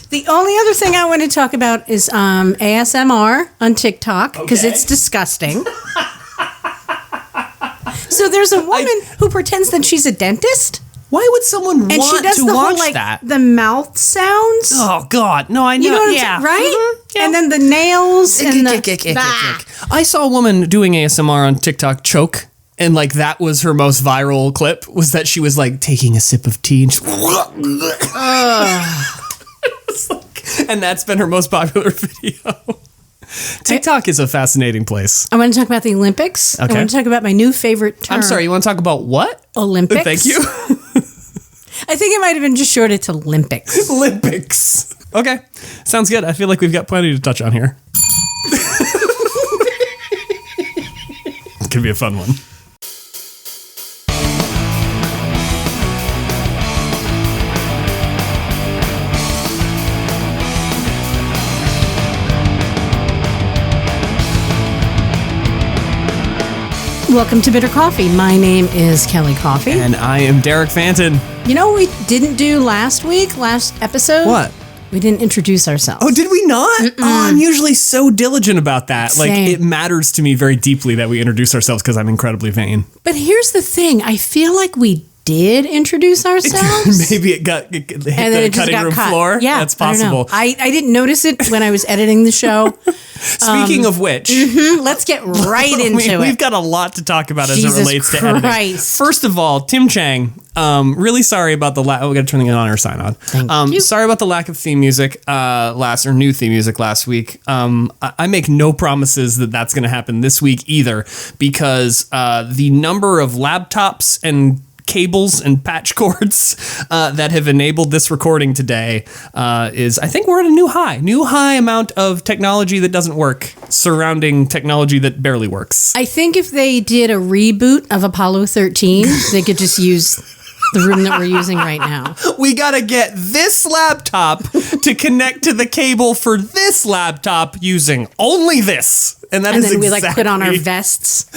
The only other thing I want to talk about is ASMR on TikTok because it's disgusting. So there's a woman who pretends that she's a dentist. Why would someone want she does to the watch whole, like, that? The mouth sounds. Oh, God. No, I know. You know what I'm saying, right? Mm-hmm. Yeah. And then the nails and the... I saw a woman doing ASMR on TikTok choke, and like that was her most viral clip, was that she was like taking a sip of tea and just... and that's been her most popular video. TikTok is a fascinating place. I want to talk about the Olympics. Okay. I want to talk about my new favorite term. I'm sorry, you want to talk about what? Olympics. Thank you. I think it might have been just shorted to Olympics. Olympics. Okay. Sounds good. I feel like we've got plenty to touch on here. It could be a fun one. Welcome to Bitter Coffee. My name is Kelly Coffee. And I am Darek Fanton. You know what we didn't do last episode? What? We didn't introduce ourselves. Oh, did we not? Oh, I'm usually so diligent about that. Same. Like, it matters to me very deeply that we introduce ourselves because I'm incredibly vain. But here's the thing. I feel like we did introduce ourselves. Maybe it hit and the then it just cutting got room cut. floor. Yeah, That's possible. I didn't notice it when I was editing the show. Speaking of which, Let's get right into it. We've got a lot to talk about as it Jesus relates to editing. Christ. First of all, Tim Chang, really sorry about the we got to turn the on or sign on. Thank you. Sorry about the lack of theme music new theme music last week. I make no promises that that's going to happen this week either, because the number of laptops and cables and patch cords that have enabled this recording today is, I think we're at a new high amount of technology that doesn't work surrounding technology that barely works. I think if they did a reboot of Apollo 13, they could just use the room that we're using right now. We got to get this laptop to connect to the cable for this laptop using only this. And then we like put on our vests.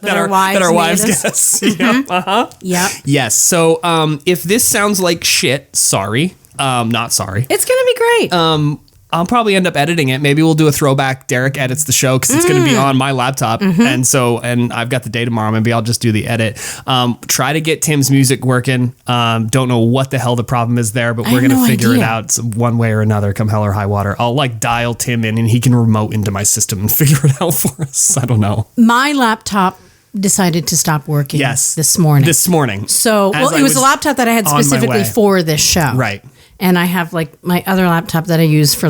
that our wives guess. Yeah. Uh-huh. Yep. Yes. So if this sounds like shit, sorry. Not sorry. It's going to be great. I'll probably end up editing it. Maybe we'll do a throwback. Darek edits the show because it's going to be on my laptop. And I've got the day tomorrow. Maybe I'll just do the edit. Try to get Tim's music working. Don't know what the hell the problem is there, but we're going to figure it out one way or another, come hell or high water. I'll like dial Tim in and he can remote into my system and figure it out for us. I don't know. My laptop decided to stop working this morning. So, it was a laptop that I had specifically for this show. Right. And I have like my other laptop that I use for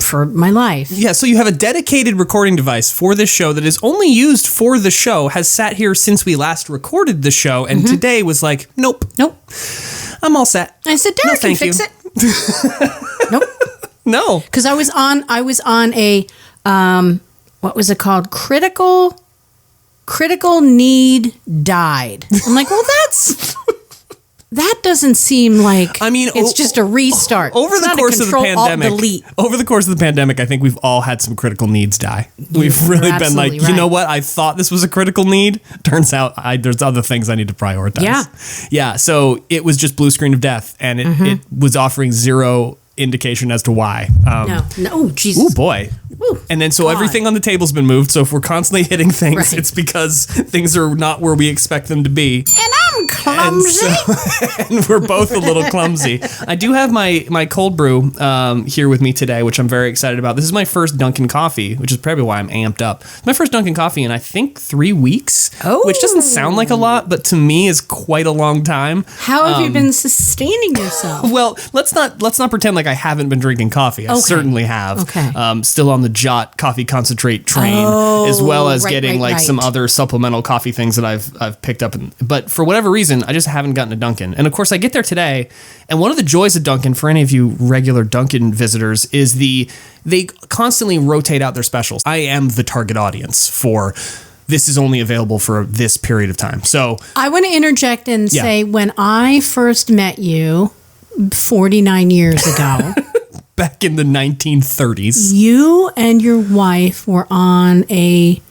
for my life. Yeah, so you have a dedicated recording device for this show that is only used for the show, has sat here since we last recorded the show, and today was like, nope. I'm all set. I said, Darek can fix it. Nope. No. Because I was on a, what was it called? Critical need died. I'm like, well, that doesn't seem like it's just a restart. Over the course of the pandemic, I think we've all had some critical needs die. We've really been like, you know what? I thought this was a critical need. Turns out there's other things I need to prioritize. Yeah. So it was just blue screen of death, and it was offering zero indication as to why. No, Jesus. Oh boy. Woo. And then everything on the table's been moved. So if we're constantly hitting things, it's because things are not where we expect them to be. And I'm clumsy. And we're both a little clumsy. I do have my cold brew here with me today, which I'm very excited about. This is my first Dunkin' coffee, which is probably why I'm amped up. It's my first Dunkin' coffee in I think 3 weeks, which doesn't sound like a lot, but to me is quite a long time. How have you been sustaining yourself? Well, let's not pretend like I haven't been drinking coffee. I certainly have. Okay. Still on the Jot coffee concentrate train, as well as getting some other supplemental coffee things that I've picked up. But for whatever reason, I just haven't gotten a Dunkin'. And of course, I get there today, and one of the joys of Dunkin', for any of you regular Dunkin' visitors, is they constantly rotate out their specials. I am the target audience for this is only available for this period of time. So I want to interject and say, when I first met you 49 years ago, back in the 1930s, you and your wife were on a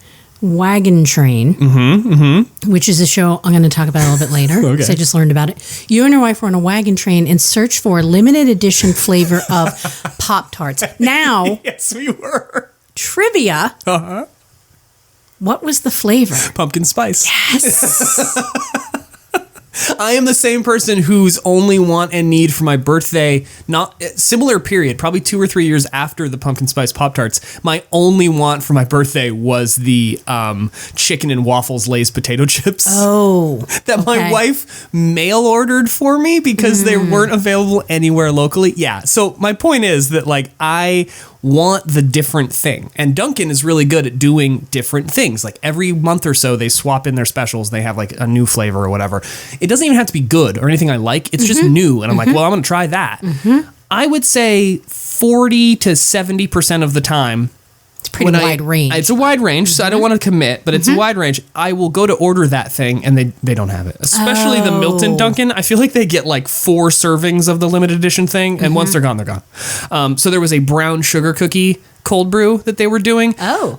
Wagon Train, which is a show I'm going to talk about a little bit later because I just learned about it. You and your wife were on a wagon train in search for a limited edition flavor of Pop-Tarts. Now, yes, we were. Trivia. What was the flavor? Pumpkin spice. Yes. I am the same person whose only want and need for my birthday, not similar period, probably 2 or 3 years after the pumpkin spice Pop-Tarts, my only want for my birthday was the chicken and waffles Lay's potato chips. Oh. That my wife mail ordered for me because they weren't available anywhere locally. Yeah. So my point is that like I want the different thing. And Dunkin' is really good at doing different things. Like every month or so, they swap in their specials. They have like a new flavor or whatever. It doesn't even have to be good or anything I like. It's just new. And I'm like, well, I'm going to try that. I would say 40 to 70% of the time. It's pretty wide range. It's a wide range, so I don't want to commit, but it's a wide range. I will go to order that thing, and they don't have it. Especially the Milton Dunkin'. I feel like they get like 4 servings of the limited edition thing, and once they're gone, they're gone. So there was a brown sugar cookie cold brew that they were doing,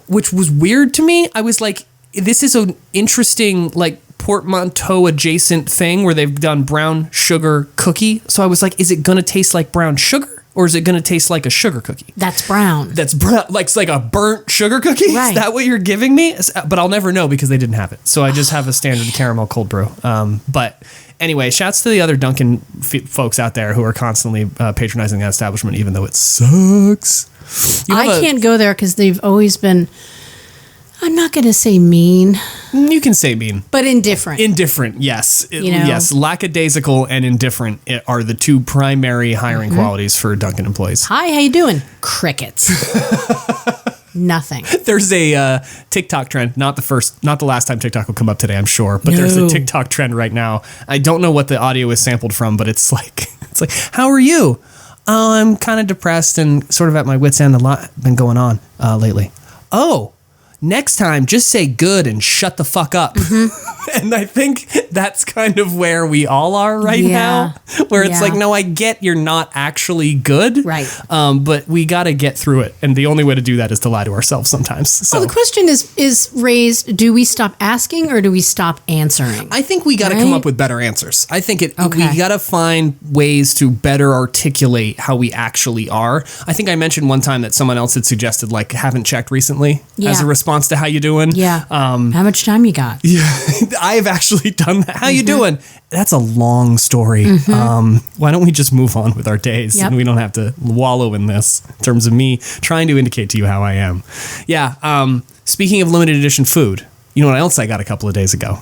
which was weird to me. I was like, this is an interesting like portmanteau adjacent thing where they've done brown sugar cookie. So I was like, is it going to taste like brown sugar? Or is it going to taste like a sugar cookie? That's brown. That's brown. Like, it's like a burnt sugar cookie? Right. Is that what you're giving me? But I'll never know because they didn't have it. So I just have a standard caramel cold brew. But anyway, shouts to the other Dunkin' folks out there who are constantly patronizing that establishment, even though it sucks. I can't go there because they've always been... I'm not going to say mean. You can say mean. But indifferent. Indifferent, yes. Yes, lackadaisical and indifferent are the 2 primary hiring qualities for Dunkin' employees. Hi, how you doing? Crickets. Nothing. There's a TikTok trend, not the last time TikTok will come up today, I'm sure, but there's a TikTok trend right now. I don't know what the audio is sampled from, but it's like, how are you? Oh, I'm kind of depressed and sort of at my wit's end. A lot been going on lately. Oh, next time, just say good and shut the fuck up. And I think that's kind of where we all are now, where it's like, no, I get you're not actually good. Right. But we got to get through it. And the only way to do that is to lie to ourselves sometimes. So the question is raised, do we stop asking or do we stop answering? I think we got to come up with better answers. I think we got to find ways to better articulate how we actually are. I think I mentioned one time that someone else had suggested, like, haven't checked recently as a response to how you doing. Yeah. How much time you got? Yeah. I've actually done that. How you doing? That's a long story. Why don't we just move on with our days and we don't have to wallow in this in terms of me trying to indicate to you how I am. Yeah. Speaking of limited edition food, you know what else I got a couple of days ago?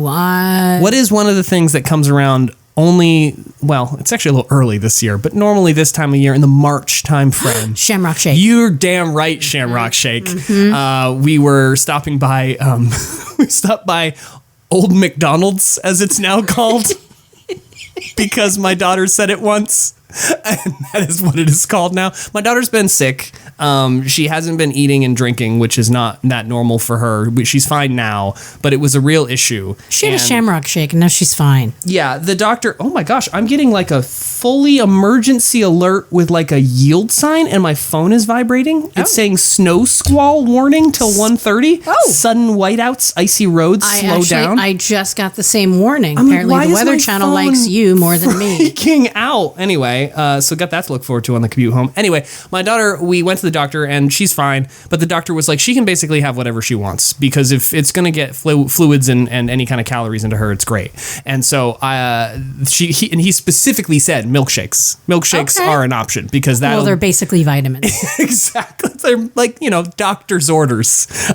What is one of the things that comes around only, well, it's actually a little early this year, but normally this time of year in the March time frame. Shamrock Shake. You're damn right, Shamrock Shake. We were stopping by, we stopped by Old McDonald's, as it's now called, because my daughter said it once. And that is what it is called now. My daughter's been sick. She hasn't been eating and drinking, which is not that normal for her. She's fine now, but it was a real issue. She had a Shamrock Shake and now she's fine. Yeah, the doctor, oh my gosh, I'm getting like a fully emergency alert with like a yield sign and my phone is vibrating. It's saying snow squall warning till 1:30. Sudden whiteouts, icy roads, slow down. I just got the same warning. Apparently the Weather Channel likes you more than me. Freaking out. Anyway. So got that to look forward to on the commute home. Anyway, my daughter, we went to the doctor and she's fine, but the doctor was like, she can basically have whatever she wants because if it's going to get fluids and any kind of calories into her, it's great. And so he specifically said milkshakes. Milkshakes are an option because they're basically vitamins. Exactly. They're like, doctor's orders.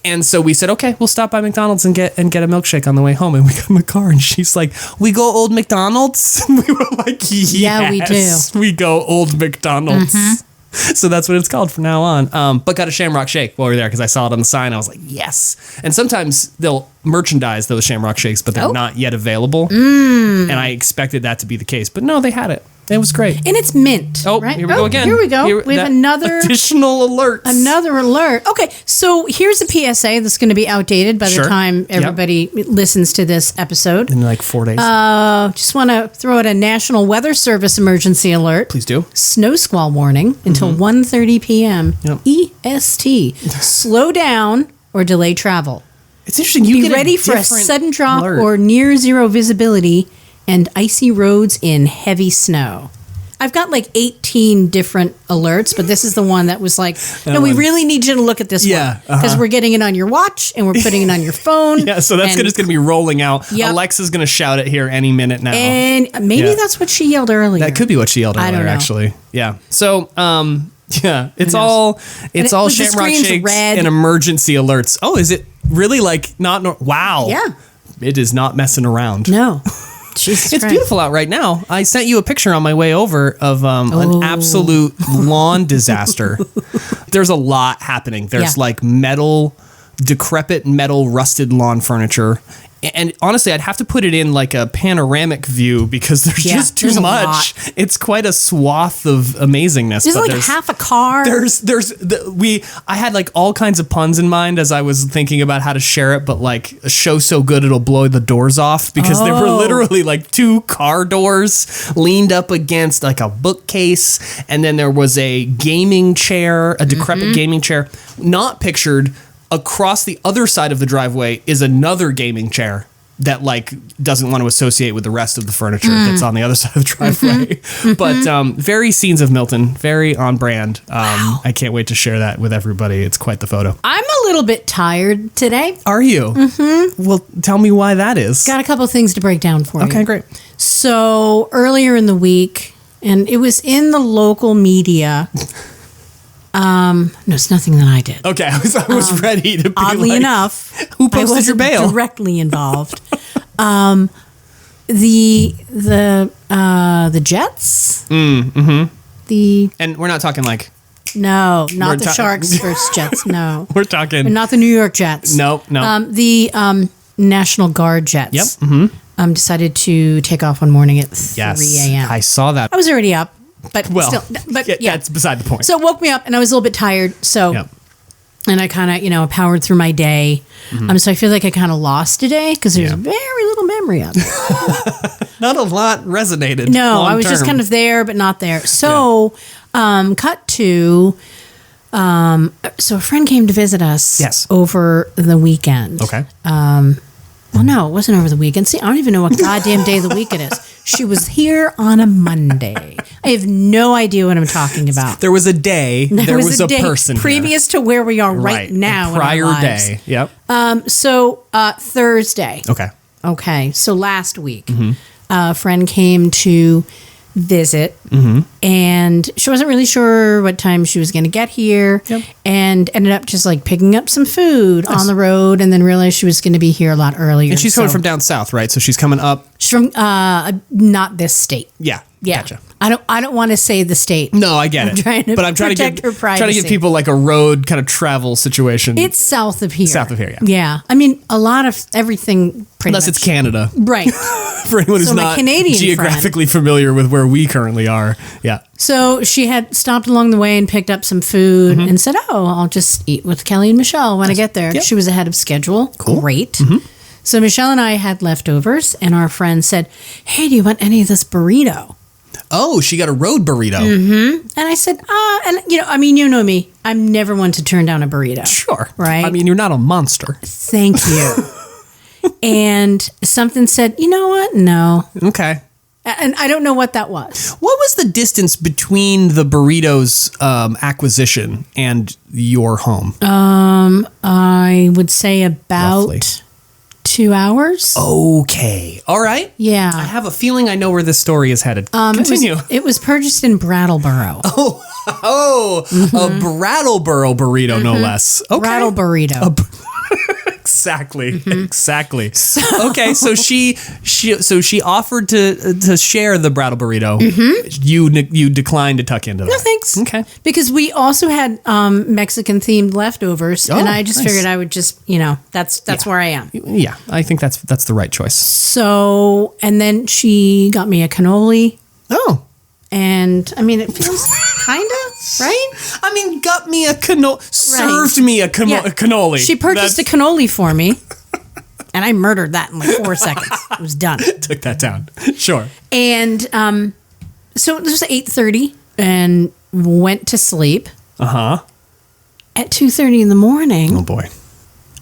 And so we said, okay, we'll stop by McDonald's and get a milkshake on the way home. And we got in the car and she's like, we go Old McDonald's? And we were like, yes, we do. We go Old McDonald's. So that's what it's called from now on. But got a Shamrock Shake while we were there because I saw it on the sign. I was like, yes. And sometimes they'll merchandise those Shamrock Shakes, but they're not yet available. And I expected that to be the case. But no, they had it. It was great. And it's mint. Oh, right? Here we go again. Here we go. We have another additional alert. Another alert. Okay, so here's a PSA that's going to be outdated by the time everybody listens to this episode. In like 4 days. Just want to throw out a National Weather Service emergency alert. Please do. Snow squall warning until 1:30 p.m. EST. Slow down or delay travel. It's interesting. Be ready for a sudden drop or near zero visibility and icy roads in heavy snow. I've got like 18 different alerts, but this is the one that was like, no, we really need you to look at this one. Because we're getting it on your watch and we're putting it on your phone. So that's just going to be rolling out. Alexa's going to shout it here any minute now. And maybe that's what she yelled earlier. That could be what she yelled earlier, actually. Yeah. So, it's all Shamrock Shakes and emergency alerts. Oh, is it really like not? Wow. Yeah. It is not messing around. No. Jesus it's Christ. beautiful out right now. I sent you a picture on my way over of an absolute lawn disaster. There's a lot happening. There's like decrepit metal, rusted lawn furniture. And honestly, I'd have to put it in like a panoramic view because there's just too much. It's quite a swath of amazingness. There's like half a car. I had like all kinds of puns in mind as I was thinking about how to share it, but like a show so good it'll blow the doors off because there were literally like 2 car doors leaned up against like a bookcase, and then there was a gaming chair, a decrepit gaming chair, not pictured. Across the other side of the driveway is another gaming chair that like doesn't want to associate with the rest of the furniture that's on the other side of the driveway. But very scenes of Milton, very on brand. I can't wait to share that with everybody. It's quite the photo. I'm a little bit tired today. Are you? Well, tell me why that is. Got a couple of things to break down for you. Okay, great. So earlier in the week, and it was in the local media. No, it's nothing that I did. Okay, I was ready to be oddly enough, who posted your bail? Directly involved. The Jets. And we're not talking like. No, not the Sharks versus Jets. No, we're talking. Not the New York Jets. No. The National Guard Jets. Yep. Decided to take off one morning at 3 a.m. I saw that. I was already up. But that's beside the point. So it woke me up and I was a little bit tired. So, and I kind of, powered through my day. So I feel like I kind of lost today because there's very little memory of it. Not a lot resonated. No, I was just kind of there, but not there. So, cut to, so a friend came to visit us over the weekend. Okay. Well, no, it wasn't over the weekend. See, I don't even know what goddamn day of the week it is. She was here on a Monday. I have no idea what I'm talking about. There was a day. There was a person previous to where we are right now. A prior in our lives. Day. Yep. So Thursday. Okay. So last week, a friend came to visit, and she wasn't really sure what time she was going to get here, and ended up just like picking up some food on the road, and then realized she was going to be here a lot earlier. And she's coming from down south, right? So she's coming up. She's from not this state. Yeah. Gotcha. I don't want to say the state. No, I get it. But I'm trying to give people like a road kind of travel situation. It's south of here. Yeah. Yeah. I mean, a lot of everything unless it's Canada. Right. For anyone who's not Canadian geographically familiar with where we currently are. Yeah. So she had stopped along the way and picked up some food and said, I'll just eat with Kelly and Michelle when I get there. Yep. She was ahead of schedule. Cool. Great. So Michelle and I had leftovers, and our friend said, hey, do you want any of this burrito? Oh, she got a road burrito. And I said, you know me. I'm never one to turn down a burrito. Sure. Right? I mean, you're not a monster. Thank you. And something said, you know what? No. Okay. And I don't know what that was. What was the distance between the burritos acquisition and your home? I would say about roughly 2 hours. Okay. All right. Yeah. I have a feeling I know where this story is headed. Continue. It was purchased in Brattleboro. A Brattleburrito burrito, no less. Okay. Brattleburrito. Exactly. Okay, so she offered to share the Brattleburrito. You declined to tuck into that. No thanks. Okay, because we also had Mexican themed leftovers, and I just figured I would just that's where I am. Yeah, I think that's the right choice. So, and then she got me a cannoli. Oh. And I mean, it feels kind of, right? I mean, got me a cannoli, served me a cannoli. She purchased a cannoli for me. And I murdered that in like 4 seconds. It was done. Took that down. Sure. And so it was 8:30 and went to sleep. Uh-huh. At 2:30 in the morning. Oh, boy.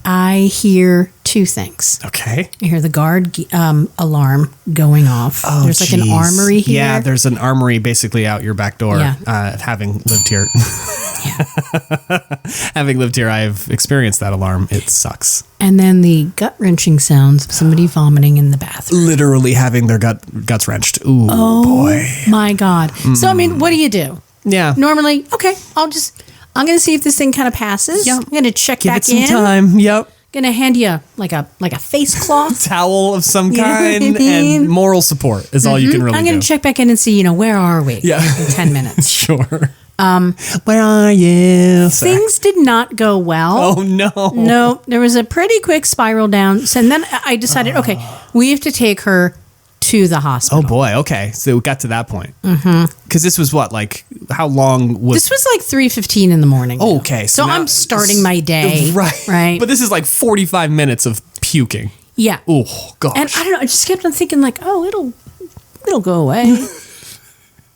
I hear two things. Okay. I hear the guard alarm going off. Oh, there's like an armory here. Yeah, there's an armory basically out your back door. Yeah. Having lived here. Having lived here, I've experienced that alarm. It sucks. And then the gut-wrenching sounds of somebody vomiting in the bathroom. Literally having their guts wrenched. Ooh, boy. My God. So, I mean, what do you do? Yeah. Normally, okay, I'm going to see if this thing kind of passes. Yep. I'm going to check back in. Give it some time. Yep. Going to hand you like a face cloth. Towel of some kind and moral support is all you can really do. I'm going to check back in and see, where are we? Yeah. In 10 minutes. Sure. Where are you? Things did not go well. Oh, no. No, there was a pretty quick spiral down. So, and then I decided, okay, we have to take her to the hospital. Oh, boy. Okay. So we got to that point. Because this was what, like, how long was... This was like 3:15 in the morning. Oh, okay. So I'm starting my day. Right. But this is like 45 minutes of puking. Yeah. Oh, gosh. And I don't know. I just kept on thinking like, oh, it'll go away.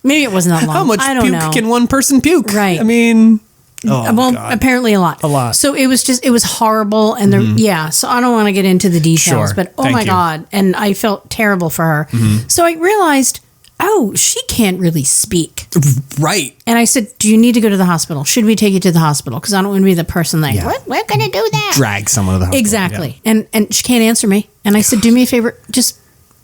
Maybe it wasn't that long. How much puke can one person puke? Right. I mean... Oh, God. Apparently a lot. A lot. So it was horrible. And so I don't want to get into the details, but my God. And I felt terrible for her. So I realized, she can't really speak. Right. And I said, do you need to go to the hospital? Should we take you to the hospital? Because I don't want to be the person like, what? We're going to do that. Drag someone to the hospital. Exactly. Yeah. And she can't answer me. And I said, do me a favor, just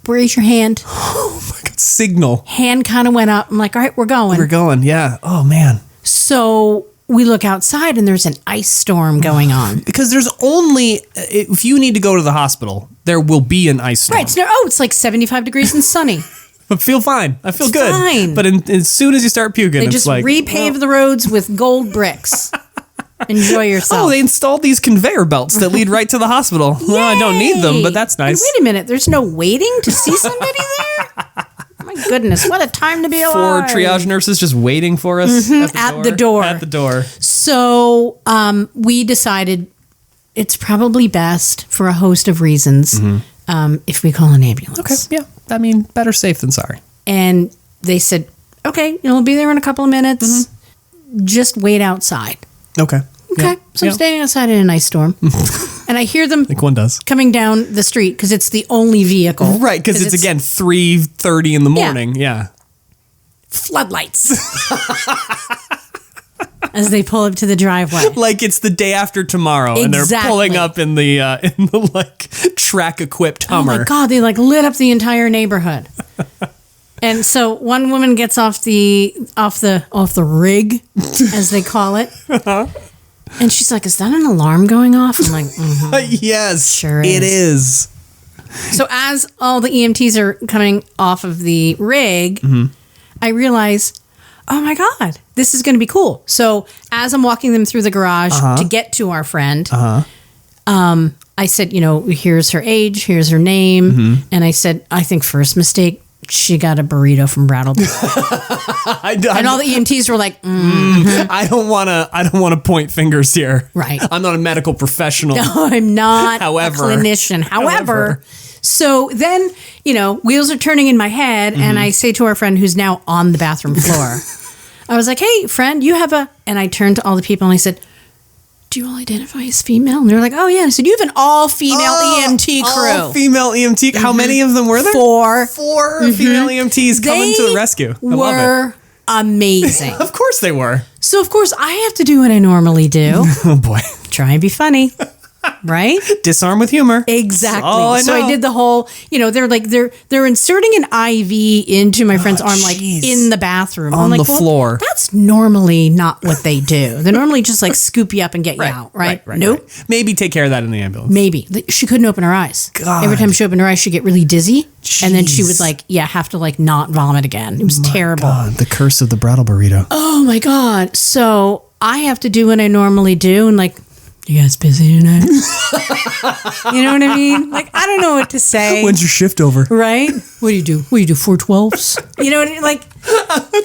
raise your hand. Oh my God. Signal. Hand kind of went up. I'm like, all right, we're going. We're going. Yeah. Oh man. So we look outside and there's an ice storm going on. Because there's only, if you need to go to the hospital, there will be an ice storm. Right. It's like 75 degrees and sunny. But feel fine. I feel good. Fine. But as soon as you start puking, it's like... They just repave the roads with gold bricks. Enjoy yourself. Oh, they installed these conveyor belts that lead right to the hospital. Well, I don't need them, but that's nice. And wait a minute. There's no waiting to see somebody there? My goodness, what a time to be alive. 4 triage nurses just waiting for us at the door. At the door. So we decided it's probably best for a host of reasons if we call an ambulance. Okay, yeah. I mean, better safe than sorry. And they said, okay, we'll be there in a couple of minutes. Just wait outside. Okay. Okay. Yeah. So I'm standing outside in an ice storm. And I hear them like one does. Coming down the street because it's the only vehicle. Right, because it's again 3:30 in the morning. Yeah. Floodlights. As they pull up to the driveway. Like it's the day after tomorrow. Exactly. And they're pulling up in the like track equipped Hummer. Oh my God, they like lit up the entire neighborhood. And so one woman gets off the rig, as they call it. And she's like, is that an alarm going off? I'm like, yes, sure it is. So as all the EMTs are coming off of the rig, I realize, oh my God, this is going to be cool. So as I'm walking them through the garage to get to our friend, I said, here's her age, here's her name. And I said, I think first mistake, she got a burrito from Brattleburrito. And all the EMTs were like, I don't want to point fingers here. Right. I'm not a medical professional. No, I'm not a clinician. However, so then, wheels are turning in my head and I say to our friend who's now on the bathroom floor, I was like, hey, friend, you have and I turned to all the people and I said, do you all identify as female? And they're like, oh, yeah. I said, you have an all-female EMT crew. All-female EMT. How many of them were there? 4 female EMTs coming to the rescue. I love it. Amazing. Of course they were. So, of course, I have to do what I normally do. Oh, boy. Try and be funny. Right? Disarm with humor. Exactly. So I did the whole, they're inserting an IV into my friend's arm, like in the bathroom. On the floor. That's normally not what they do. They normally just like scoop you up and get you out, right? Nope. Right. Maybe take care of that in the ambulance. Maybe. She couldn't open her eyes. God. Every time she opened her eyes, she'd get really dizzy. Jeez. And then she would have to not vomit again. It was terrible. God, the curse of the Brattleburrito. Oh my God. So I have to do what I normally do and You guys busy tonight? You know what I mean? Like, I don't know what to say. When's your shift over? Right? What do you do? 4/12s? You know what I mean? Like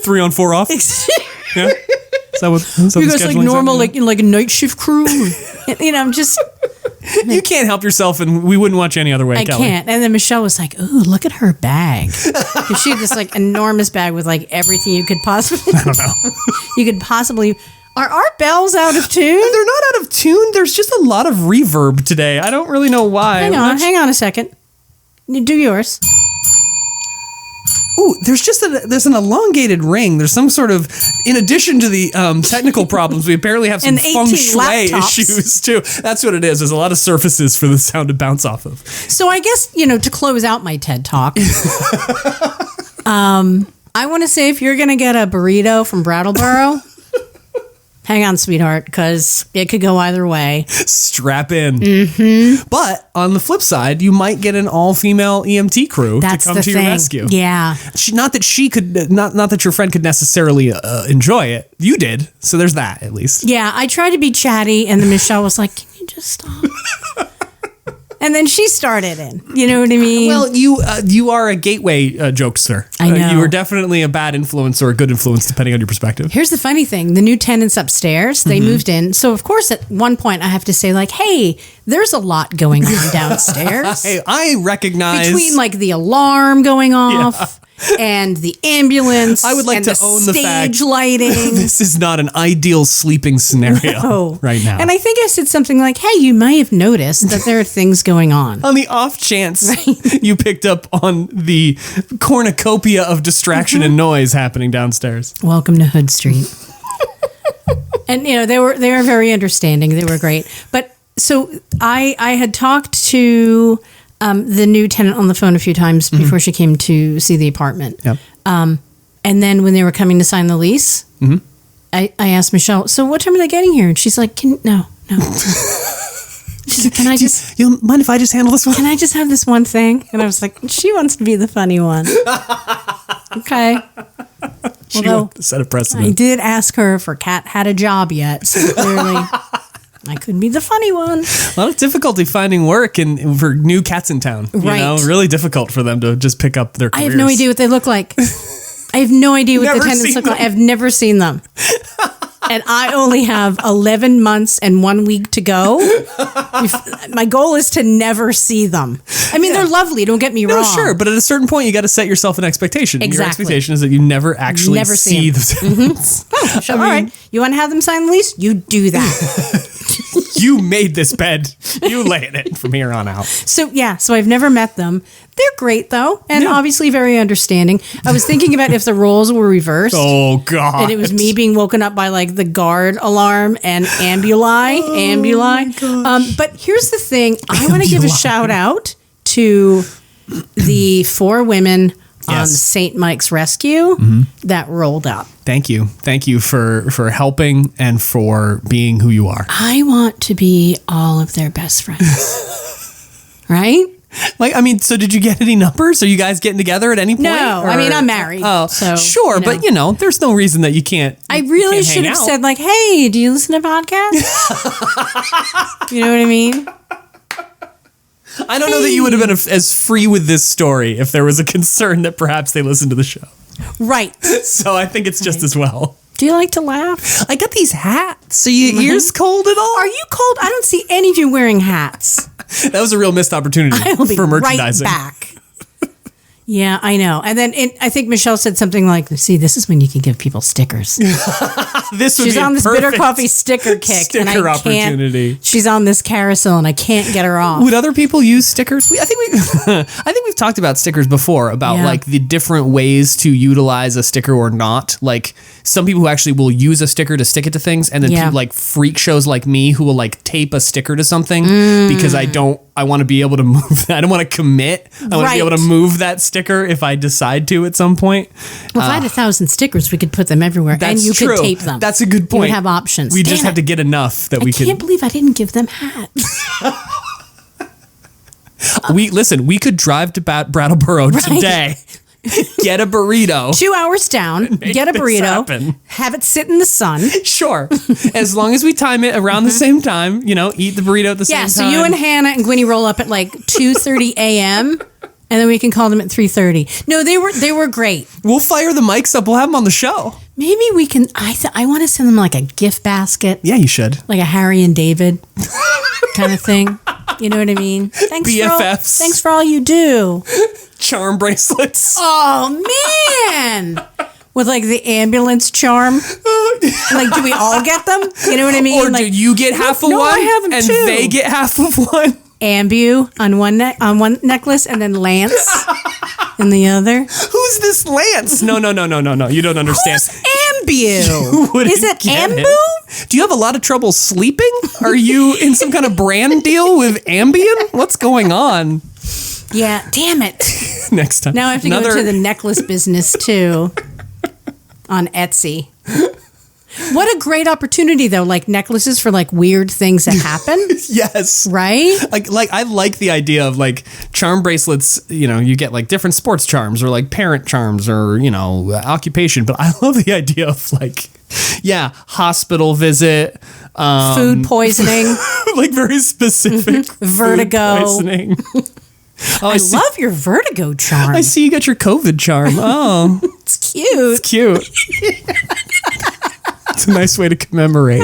3 on 4 off. Yeah. Is that what you guys like normal, like in like a night shift crew? You know, I'm just. You can't help yourself, and we wouldn't watch any other way. I can't. And then Michelle was like, "Ooh, look at her bag." Because she had this like enormous bag with like everything you could possibly. I don't know. You could possibly. Are our bells out of tune? They're not out of tune. There's just a lot of reverb today. I don't really know why. Hang on a second. You do yours. Ooh, there's an elongated ring. There's some sort of, in addition to the technical problems, we apparently have some feng shui issues too. That's what it is. There's a lot of surfaces for the sound to bounce off of. So I guess, to close out my TED Talk, I want to say if you're going to get a burrito from Brattleboro, hang on, sweetheart, because it could go either way. Strap in. Mm-hmm. But on the flip side, you might get an all-female EMT crew to come to your rescue. Yeah. Not that your friend could necessarily enjoy it. You did. So there's that, at least. Yeah, I tried to be chatty, and then Michelle was like, "Can you just stop?" And then she started in. You know what I mean? Well, you are a gateway jokester. I know. You are definitely a bad influence or a good influence, depending on your perspective. Here's the funny thing. The new tenants upstairs, they moved in. So, of course, at one point, I have to say, like, hey, there's a lot going on downstairs. Hey, I recognize... Between, like, the alarm going off... and the ambulance. I would like to own the fact stage lighting. This is not an ideal sleeping scenario right now. And I think I said something like, "Hey, you might have noticed that there are things going on." On the off chance you picked up on the cornucopia of distraction and noise happening downstairs. Welcome to Hood Street. And they were very understanding. They were great. But so I had talked to the new tenant on the phone a few times before she came to see the apartment. Yep. And then when they were coming to sign the lease, I asked Michelle, "So what time are they getting here?" And she's like, no. She's like, "Can I just... You mind if I just handle this one? Can I just have this one thing?" And I was like, she wants to be the funny one. Okay. She wants to set a precedent. I did ask her if her cat had a job yet, so clearly... I could be the funny one. A lot of difficulty finding work for new cats in town. Right. Really difficult for them to just pick up their careers. I have no idea what they look like. I have no idea what the tenants look like. I've never seen them. And I only have 11 months and 1 week to go. My goal is to never see them. I mean, they're lovely. Don't get me wrong. Sure. But at a certain point, you got to set yourself an expectation. Exactly. Your expectation is that you never actually see the tenants. Oh, sure. All right. You want to have them sign the lease? You do that. You made this bed. You lay in it from here on out. So I've never met them. They're great, though, and obviously very understanding. I was thinking about if the roles were reversed. Oh, God. And it was me being woken up by, like, the guard alarm and ambuli. But here's the thing. I want to give a shout out to the 4 women on St. Mike's Rescue that rolled up. Thank you. Thank you for helping and for being who you are. I want to be all of their best friends. Right? Like, I mean, so did you get any numbers? Are you guys getting together at any point? No, I mean, I'm married. Oh, so, sure. But, there's no reason that you can't. I really should have said, like, "Hey, do you listen to podcasts?" You know what I mean? I don't know that you would have been as free with this story if there was a concern that perhaps they listened to the show. Right. So I think it's just as well. Do you like to laugh? I got these hats. Are your ears cold at all? Are you cold? I don't see any of you wearing hats. That was a real missed opportunity for merchandising. Right back. Yeah, I know. And then I think Michelle said something like, "See, this is when you can give people stickers." She's on this bitter coffee sticker kick. Sticker opportunity. She's on this carousel and I can't get her off. Would other people use stickers? I think we've talked about stickers before, about like the different ways to utilize a sticker or not. Like some people who actually will use a sticker to stick it to things, and then people like freak shows like me who will like tape a sticker to something because I want to be able to move that. I don't want to commit. I want to be able to move that sticker if I decide to at some point. Well, if I had 1,000 stickers, we could put them everywhere and you could tape them. That's a good point. You would have options. We just have to get enough that we could. I can't believe I didn't give them hats. We could drive to Brattleboro today get a burrito. 2 hours down, get a burrito, have it sit in the sun. Sure. As long as we time it around the same time, eat the burrito at the same time. Yeah, so you and Hannah and Gwynnie roll up at like 2:30 a.m., and then we can call them at 3:30. No, they were great. We'll fire the mics up. We'll have them on the show. Maybe we can. I want to send them like a gift basket. Yeah, you should. Like a Harry and David kind of thing. You know what I mean? BFFs. Thanks for all you do. Charm bracelets. Oh, man. With like the ambulance charm. Like, do we all get them? You know what I mean? Or like, do you get half of one? I have them and too. They get half of one? Ambu on one necklace, and then Lance in the other. Who's this Lance? No. You don't understand. Who's Ambu? Is it Ambu? Do you have a lot of trouble sleeping? Are you in some kind of brand deal with Ambien? What's going on? Yeah, damn it. Next time. Now I have to go into the necklace business too on Etsy. What a great opportunity, though, like necklaces for like weird things that happen. Yes. Right? Like I like the idea of like charm bracelets, you get like different sports charms or like parent charms or, occupation. But I love the idea of like, hospital visit. Food poisoning. Like very specific. Vertigo. Food poisoning. I love your vertigo charm. I see you got your COVID charm. Oh. It's cute. It's cute. It's a nice way to commemorate.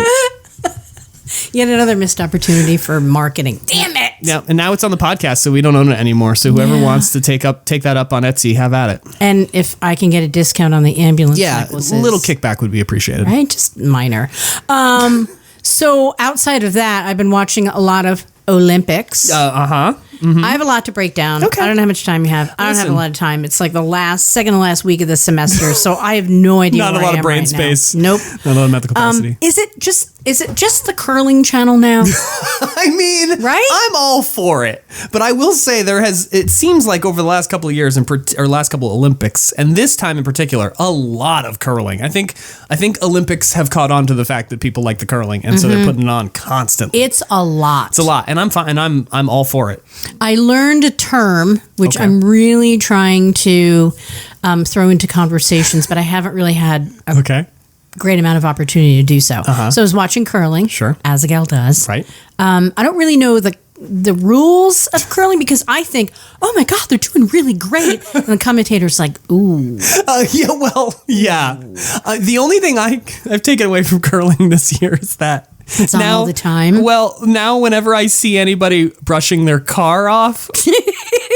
Yet another missed opportunity for marketing. Damn it! Yeah, and now it's on the podcast, so we don't own it anymore. So whoever wants to take that up on Etsy, have at it. And if I can get a discount on the ambulance necklaces, a little kickback would be appreciated. Right, just minor. So outside of that, I've been watching a lot of Olympics. Mm-hmm. I have a lot to break down. Okay. I don't know how much time you have. I don't have a lot of time. It's like the second to last week of the semester, so I have no idea. Not where a lot I am of brain right space. Now. Nope. Not a lot of mental capacity. Is it just the curling channel now? I mean, right? I'm all for it, but I will say it seems like over the last couple of years or last couple of Olympics, and this time in particular, a lot of curling. I think Olympics have caught on to the fact that people like the curling, and so they're putting it on constantly. It's a lot. It's a lot, and I'm fine, and I'm all for it. I learned a term which I'm really trying to throw into conversations, but I haven't really had a great amount of opportunity to do so. So I was watching curling, as a gal does. Right. I don't really know the rules of curling because I think, oh my God, they're doing really great. And the commentator's like, ooh. The only thing I've taken away from curling this year is that it's on all the time. Well, now whenever I see anybody brushing their car off,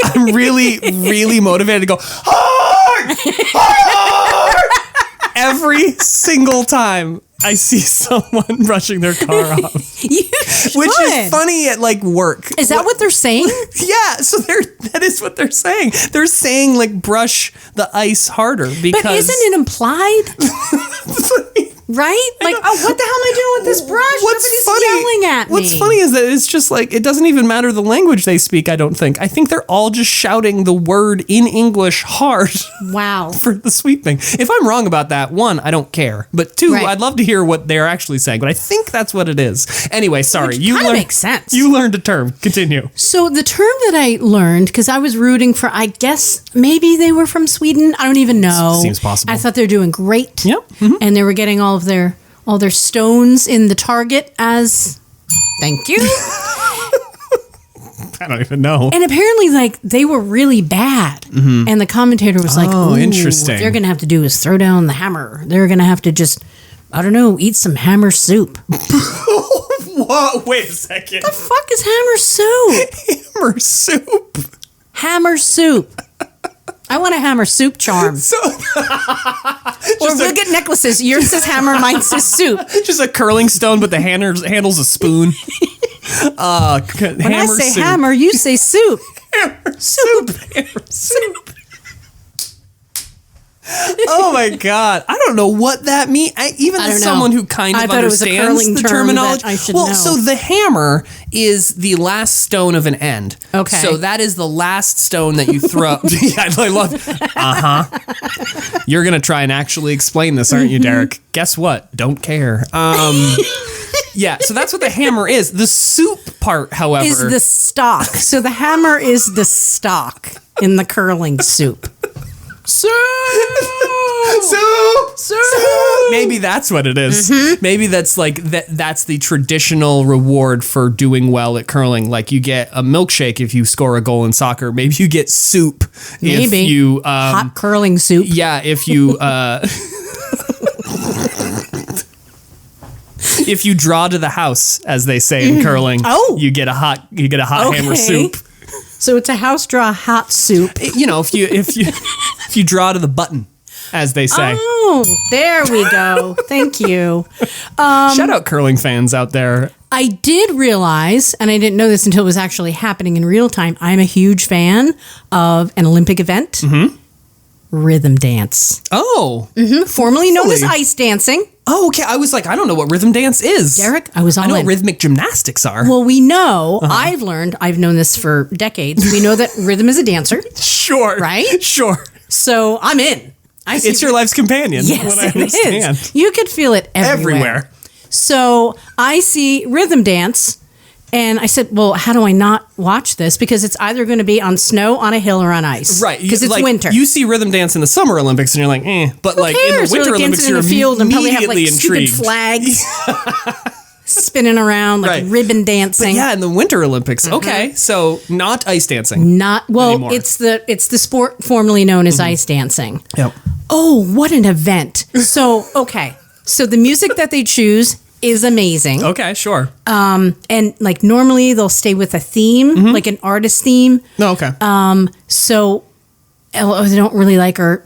I'm really, really motivated to go, hard! Hard! Every single time I see someone brushing their car off. Which is funny at like work. Is that what they're saying? Yeah, so that is what they're saying. They're saying like brush the ice harder because but isn't it implied? Right? Like, oh, what the hell am I doing with this brush? Nobody's yelling at me. What's funny is that it's just like, it doesn't even matter the language they speak, I don't think. I think they're all just shouting the word in English hard. Wow. For the sweeping. If I'm wrong about that, one, I don't care. But two, I'd love to hear what they're actually saying. But I think that's what it is. Anyway, sorry. Which kind of makes sense. You learned a term. Continue. So the term that I learned, because I was rooting for, I guess maybe they were from Sweden. I don't even know. Seems possible. I thought they were doing great. Yep. And they were getting all their stones in the target as thank you. I don't even know. And apparently, like, they were really bad. And the commentator was like, oh, interesting. What they're going to have to do is throw down the hammer. They're going to have to just, I don't know, eat some hammer soup. Whoa, wait a second. The fuck is hammer soup? Hammer soup? Hammer soup. I want a hammer soup charm. Or we'll get necklaces. Yours says hammer, mine says soup. Just a curling stone, but the handle's a spoon. When I say soup. hammer, you say soup. Hammer soup. Hammer soup. Oh my God. I don't know what that means. Even as someone who kind of understands the terminology. I should know. So the hammer is the last stone of an end. Okay. So that is the last stone that you throw. Yeah, I love You're going to try and actually explain this, aren't you, Darek? Guess what? Don't care. Yeah, so that's what the hammer is. The soup part, however, is the stock. So the hammer is the stock in the curling soup. Sue! Sue! Maybe that's what it is. Maybe that's like that's the traditional reward for doing well at curling. Like you get a milkshake if you score a goal in soccer. Maybe you get soup if you hot curling soup. Yeah, if you if you draw to the house, as they say in curling, you get a hot hammer soup. So it's a house draw hot soup. You know, if you draw to the button, as they say. Oh, there we go. Thank you. Shout out curling fans out there. I did realize, and I didn't know this until it was actually happening in real time, I'm a huge fan of an Olympic event, rhythm dance. Oh. Formerly known as ice dancing. Oh, okay. I was like, I don't know what rhythm dance is. Derek, I know what rhythmic gymnastics are. Well, we know, I've known this for decades. We know that rhythm is a dancer. Sure. Right? Sure. So I'm in. It's your life's companion. Yes, it is. You could feel it everywhere. So I see rhythm dance, and I said, well, how do I not watch this? Because it's either going to be on snow, on a hill, or on ice. Right. Because it's winter. You see rhythm dance in the Summer Olympics, and you're like, eh. But like in the Winter Olympics, you're in the field and probably have like intrigued. stupid flags spinning around, like ribbon dancing. But yeah, in the Winter Olympics. Okay, so not ice dancing. Anymore. It's the sport formerly known as ice dancing. Yep. Oh, what an event. So, okay. So the music that they choose is amazing. Okay, sure. And like normally they'll stay with a theme, like an artist theme. No, okay. So I don't really like her.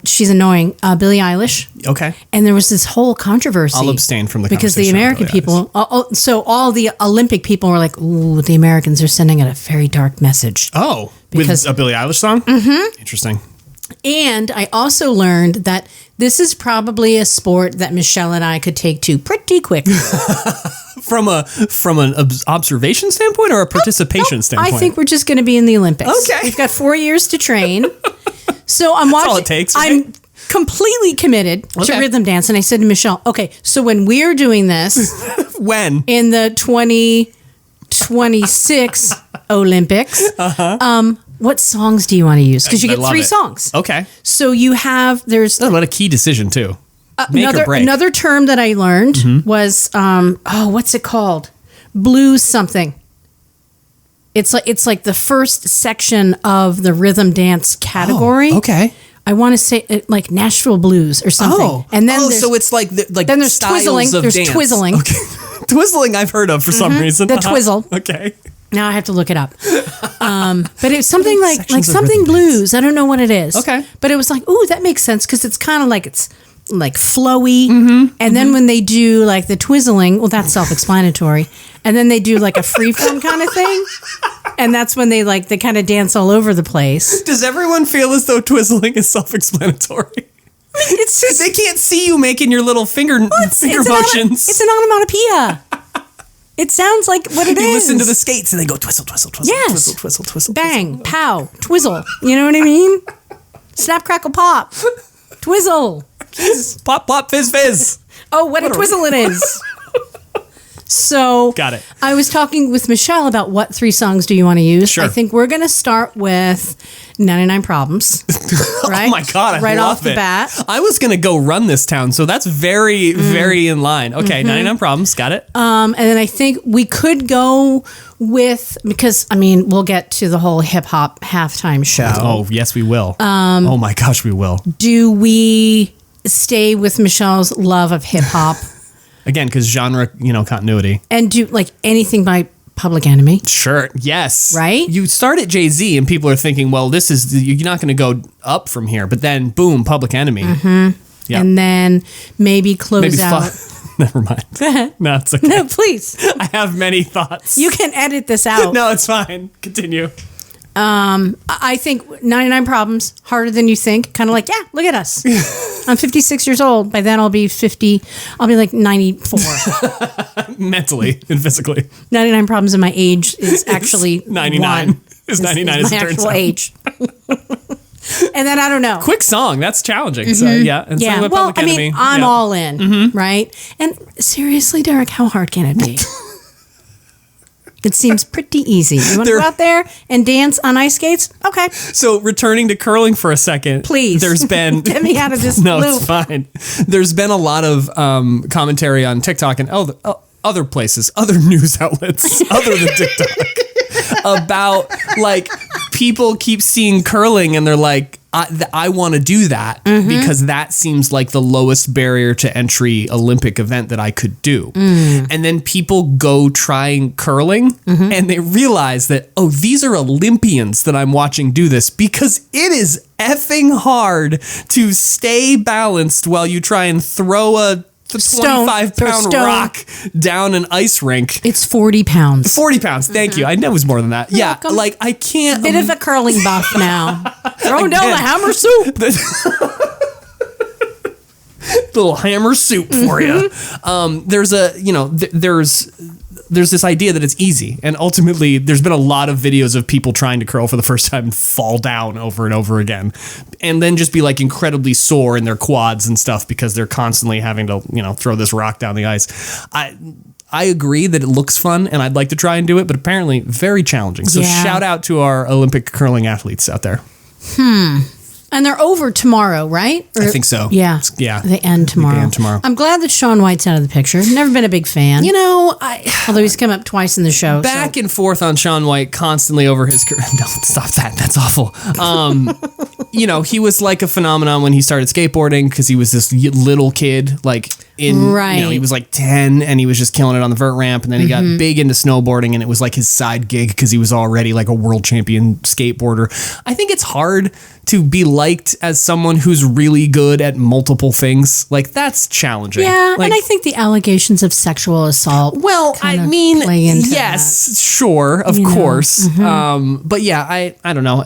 She's annoying. Billie Eilish. Okay. And there was this whole controversy. I'll abstain from the because the American people. So all the Olympic people were like, "Ooh, the Americans are sending out a very dark message." Oh, because with a Billie Eilish song. Mm-hmm. Interesting. And I also learned that this is probably a sport that Michelle and I could take to pretty quick. From an observation standpoint or a participation standpoint? I think we're just going to be in the Olympics. Okay. We've got 4 years to train. So I'm watching. That's all it takes. Right? I'm completely committed to rhythm dance. And I said to Michelle, okay, so when we're doing this. When? In the 2026 Olympics. What songs do you want to use? Because you get 3 songs. Okay. So you have, there's a lot of key decision too. Make or break. Another term that I learned was, what's it called? Blues something. It's like the first section of the rhythm dance category. Oh, okay. I want to say like Nashville blues or something. Oh, and then so it's like then there's twizzling. There's dance. twizzling. Okay. Twizzling I've heard of for some reason. The twizzle. Okay. Now I have to look it up. But it's something like something blues. Dance. I don't know what it is. Okay. But it was like, ooh, that makes sense because it's kind of like it's like flowy. And then when they do like the twizzling, well, that's self-explanatory. And then they do like a freeform kind of thing. And that's when they kind of dance all over the place. Does everyone feel as though twizzling is self-explanatory? It's just, they can't see you making your little finger motions. It's an onomatopoeia. It sounds like what it is. You listen to the skates and they go twizzle, twizzle, twizzle, yes. twizzle, twizzle, twizzle. Bang, pow, twizzle. You know what I mean? Snap, crackle, pop. Twizzle. Plop, plop, fizz, fizz. Oh, what a twizzle it is. So got it. I was talking with Michelle about what 3 songs do you want to use. Sure. I think we're going to start with 99 Problems. Right? Oh my God, right love off the bat. I was going to go Run This Town, so that's very, very in line. Okay, 99 Problems, got it. And then I think we could go with, because, I mean, we'll get to the whole hip-hop halftime show. Oh, yes, we will. Oh my gosh, we will. Do we stay with Michelle's love of hip-hop? Again, because genre, continuity. And do like anything by Public Enemy? Sure. Yes. Right? You start at Jay-Z and people are thinking, well, you're not going to go up from here. But then, boom, Public Enemy. Mm-hmm. Yep. And then maybe close out. Never mind. Go ahead. No, it's okay. No, please. I have many thoughts. You can edit this out. No, it's fine. Continue. I think 99 Problems, Harder Than You Think. Kind of like, yeah, look at us. I'm 56 years old. By then I'll be 50. I'll be like 94. Mentally and physically. 99 Problems in my age is actually 99. Is 99 is my actual age. And then I don't know. Quick song. That's challenging. So yeah. And yeah. Well, I mean, I'm all in, right? And seriously, Derek, how hard can it be? It seems pretty easy. You want to go out there and dance on ice skates? Okay. So returning to curling for a second. Please. There's been... Get me out of this No, loop. it's fine. There's been a lot of commentary on TikTok and other places, other news outlets, other than TikTok, about like people keep seeing curling and they're like, I want to do that because that seems like the lowest barrier to entry Olympic event that I could do. And then people go trying curling and they realize that, oh, these are Olympians that I'm watching do this, because it is effing hard to stay balanced while you try and throw a 25-pound rock down an ice rink. It's 40 pounds. 40 pounds. Thank you. I know it was more than that. Yeah. Welcome. Like I can't. Bit of a curling buff now. Throwing down the hammer soup. Little hammer soup for you. There's this idea that it's easy, and ultimately there's been a lot of videos of people trying to curl for the first time and fall down over and over again, and then just be like incredibly sore in their quads and stuff because they're constantly having to throw this rock down the ice. I agree that it looks fun and I'd like to try and do it, but apparently very challenging. So shout out to our Olympic curling athletes out there. And they're over tomorrow, right? I think so. Yeah. Yeah. They end tomorrow. They end tomorrow. I'm glad that Shaun White's out of the picture. Never been a big fan. Although he's come up twice in the show. Back and forth on Shaun White constantly over his career. No, stop that. That's awful. He was like a phenomenon when he started skateboarding because he was this little kid, like he was like 10 and he was just killing it on the vert ramp. And then he got big into snowboarding and it was like his side gig because he was already like a world champion skateboarder. I think it's hard to be liked as someone who's really good at multiple things. Like that's challenging. Yeah. Like, and I think the allegations of sexual assault. Well, play into yes, that. Sure. Of course. But yeah, I don't know.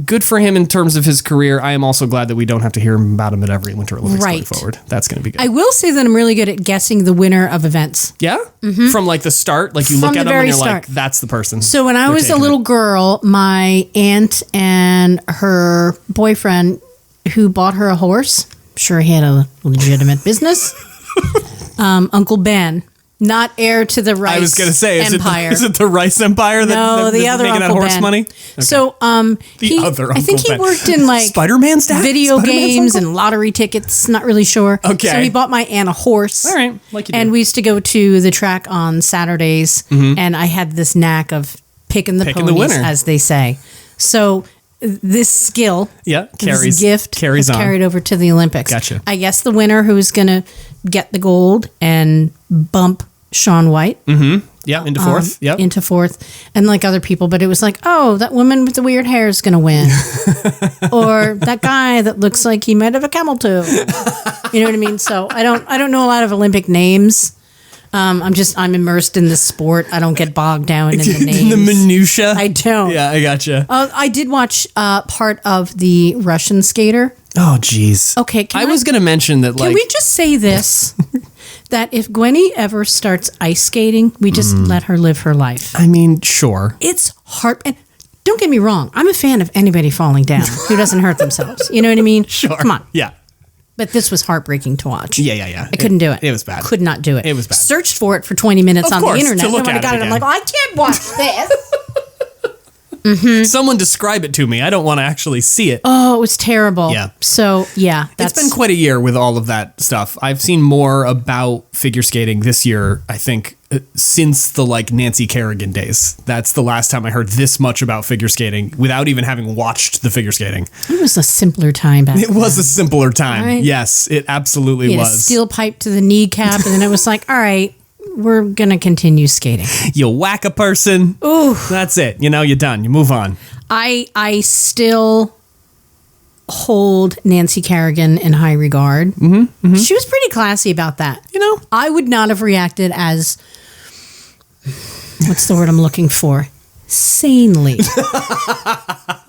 Good for him in terms of his career. I am also glad that we don't have to hear about him at every Winter Olympics going forward. That's going to be good. I will say that I'm really good at guessing the winner of events. Yeah? From like the start, like you look at them and you're like, that's the person. So when I was a little girl, my aunt and her boyfriend who bought her a horse, sure he had a legitimate business, Uncle Ben, not heir to the Rice Empire. I was going to say, is it the Rice Empire that the other making Uncle that horse Ben. money? Okay. So I think he worked in like Spider-Man's dad? video games and lottery tickets, not really sure. Okay. So he bought my aunt a horse. All right, like you do. And we used to go to the track on Saturdays, and I had this knack of picking the ponies, winner, as they say. So this skill, carries on. carried over to the Olympics. Gotcha. I guess the winner who's going to get the gold and bump Shaun White. Yeah, into fourth. Yep. Into fourth. And like other people, but it was like, oh, that woman with the weird hair is going to win. Or that guy that looks like he might have a camel toe. You know what I mean? So I don't know a lot of Olympic names. I'm immersed in the sport. I don't get bogged down in the names. In the minutia? I don't. Yeah, I gotcha. I did watch part of the Russian skater. Oh, geez. Okay. I was going to mention that, Can we just say this? That if Gwenny ever starts ice skating, we just let her live her life. I mean, sure. It's hard. And don't get me wrong. I'm a fan of anybody falling down who doesn't hurt themselves. You know what I mean? Sure. Come on. Yeah. But this was heartbreaking to watch. Yeah. I couldn't do it. It was bad. Could not do it. It was bad. Searched for it for 20 minutes on the internet. To look and when I got it, I'm like, I can't watch this. Someone describe it to me. I don't want to actually see it. Oh, it was terrible. Yeah. So, yeah. It's been quite a year with all of that stuff. I've seen more about figure skating this year, I think, since the Nancy Kerrigan days. That's the last time I heard this much about figure skating without even having watched the figure skating. It was a simpler time back then. It was a simpler time. Right? Yes, it absolutely you had was. A steel pipe to the kneecap, and then it was like, all right, we're going to continue skating. You whack a person. Ooh. That's it. You're done. You move on. I still hold Nancy Kerrigan in high regard. She was pretty classy about that. I would not have reacted as, what's the word I'm looking for? Sanely.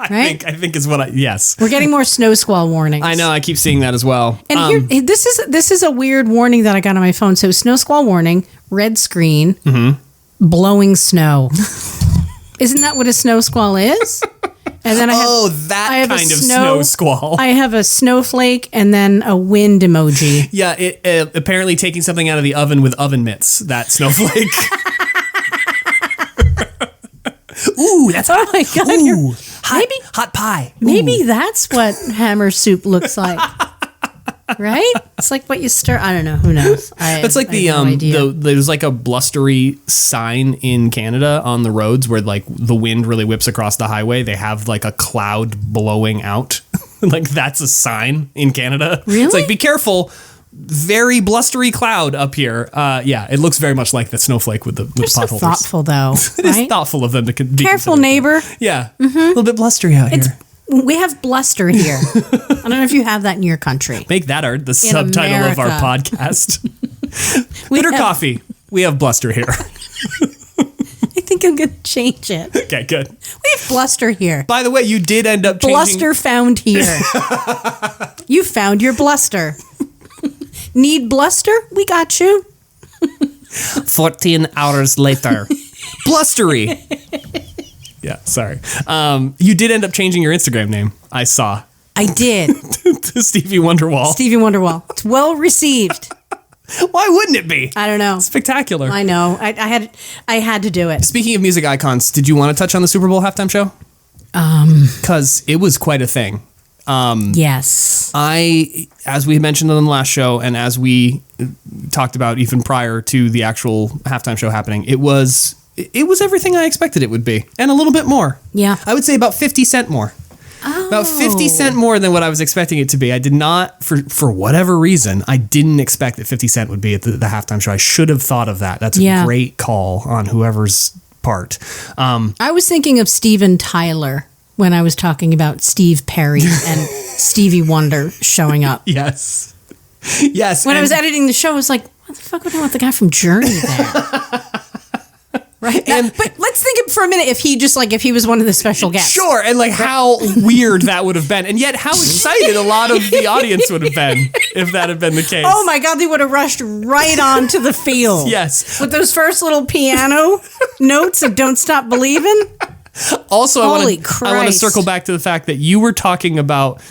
Right? I think is what yes. We're getting more snow squall warnings. I know. I keep seeing that as well. And here, this is a weird warning that I got on my phone. So snow squall warning, red screen, blowing snow. Isn't that what a snow squall is? And then I have kind of snow squall. I have a snowflake and then a wind emoji. Yeah, it apparently taking something out of the oven with oven mitts. That snowflake. Ooh, that's hot. Oh my God. Ooh, hot pie. Maybe that's what hammer soup looks like. Right? It's like what you stir. I don't know. Who knows? It's like there's like a blustery sign in Canada on the roads where like the wind really whips across the highway. They have like a cloud blowing out. Like that's a sign in Canada. Really? It's like, be careful. Very blustery cloud up here. Yeah, it looks very much like the snowflake with the so potholders. Thoughtful though. It is thoughtful of them to be careful, considered. neighbor. Yeah, a little bit blustery out here. We have bluster here. I don't know if you have that in your country. Make that the subtitle of our podcast. Bitter coffee. We have bluster here. I think I'm going to change it. Okay, good. We have bluster here. By the way, you did end up changing. Bluster found here. You found your bluster. Need bluster? We got you. 14 hours later. Blustery. Yeah, sorry. You did end up changing your Instagram name. I saw. I did. To Stevie Wonderwall. Stevie Wonderwall. It's well received. Why wouldn't it be? I don't know. Spectacular. I know. I had to do it. Speaking of music icons, did you want to touch on the Super Bowl halftime show? Because it was quite a thing. Yes. As we had mentioned on the last show, and as we talked about even prior to the actual halftime show happening, it was everything I expected it would be, and a little bit more. Yeah. I would say about 50 cent more. Oh. About 50 cent more than what I was expecting it to be. I did not, for whatever reason, I didn't expect that 50 Cent would be at the halftime show. I should have thought of that. That's a great call on whoever's part. I was thinking of Steven Tyler when I was talking about Steve Perry and Stevie Wonder showing up. Yes. Yes. When I was editing the show, I was like, what the fuck would I want the guy from Journey there? Right. But let's think for a minute if he was one of the special guests. Sure. And like how weird that would have been. And yet how excited a lot of the audience would have been if that had been the case. Oh my God, they would have rushed right onto the field. Yes. With those first little piano notes of Don't Stop Believing. Also, I want to Christ. circle back to the fact that you were talking about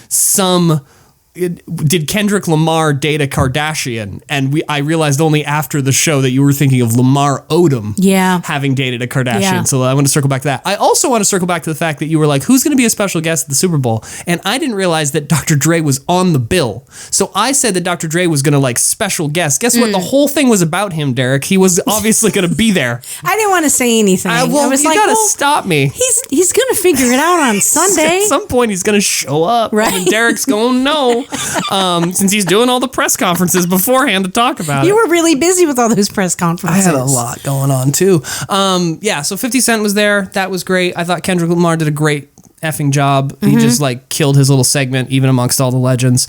did Kendrick Lamar date a Kardashian? And I realized only after the show that you were thinking of Lamar Odom having dated a Kardashian. Yeah. So I want to circle back to that. I also want to circle back to the fact that you were like, who's going to be a special guest at the Super Bowl? And I didn't realize that Dr. Dre was on the bill. So I said that Dr. Dre was going to like special guest. Guess what? The whole thing was about him, Darek. He was obviously going to be there. I didn't want to say anything. I was you got to stop me. He's going to figure it out on Sunday. At some point, he's going to show up. Right. And Derek's going, no. Since he's doing all the press conferences beforehand to talk about it. You were really busy with all those press conferences. I had a lot going on too. So 50 Cent was there. That was great. I thought Kendrick Lamar did a great effing job. Mm-hmm. He just like killed his little segment even amongst all the legends.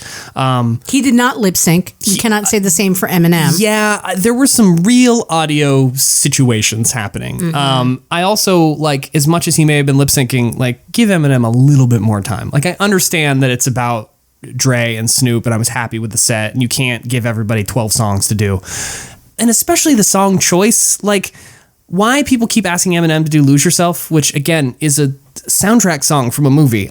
He did not lip sync. You cannot say the same for Eminem. Yeah, there were some real audio situations happening. Mm-hmm. I also like, as much as he may have been lip syncing, like give Eminem a little bit more time. Like I understand that it's about Dre and Snoop, and I was happy with the set, and you can't give everybody 12 songs to do. And especially the song choice, like why people keep asking Eminem to do Lose Yourself, which again is a soundtrack song from a movie.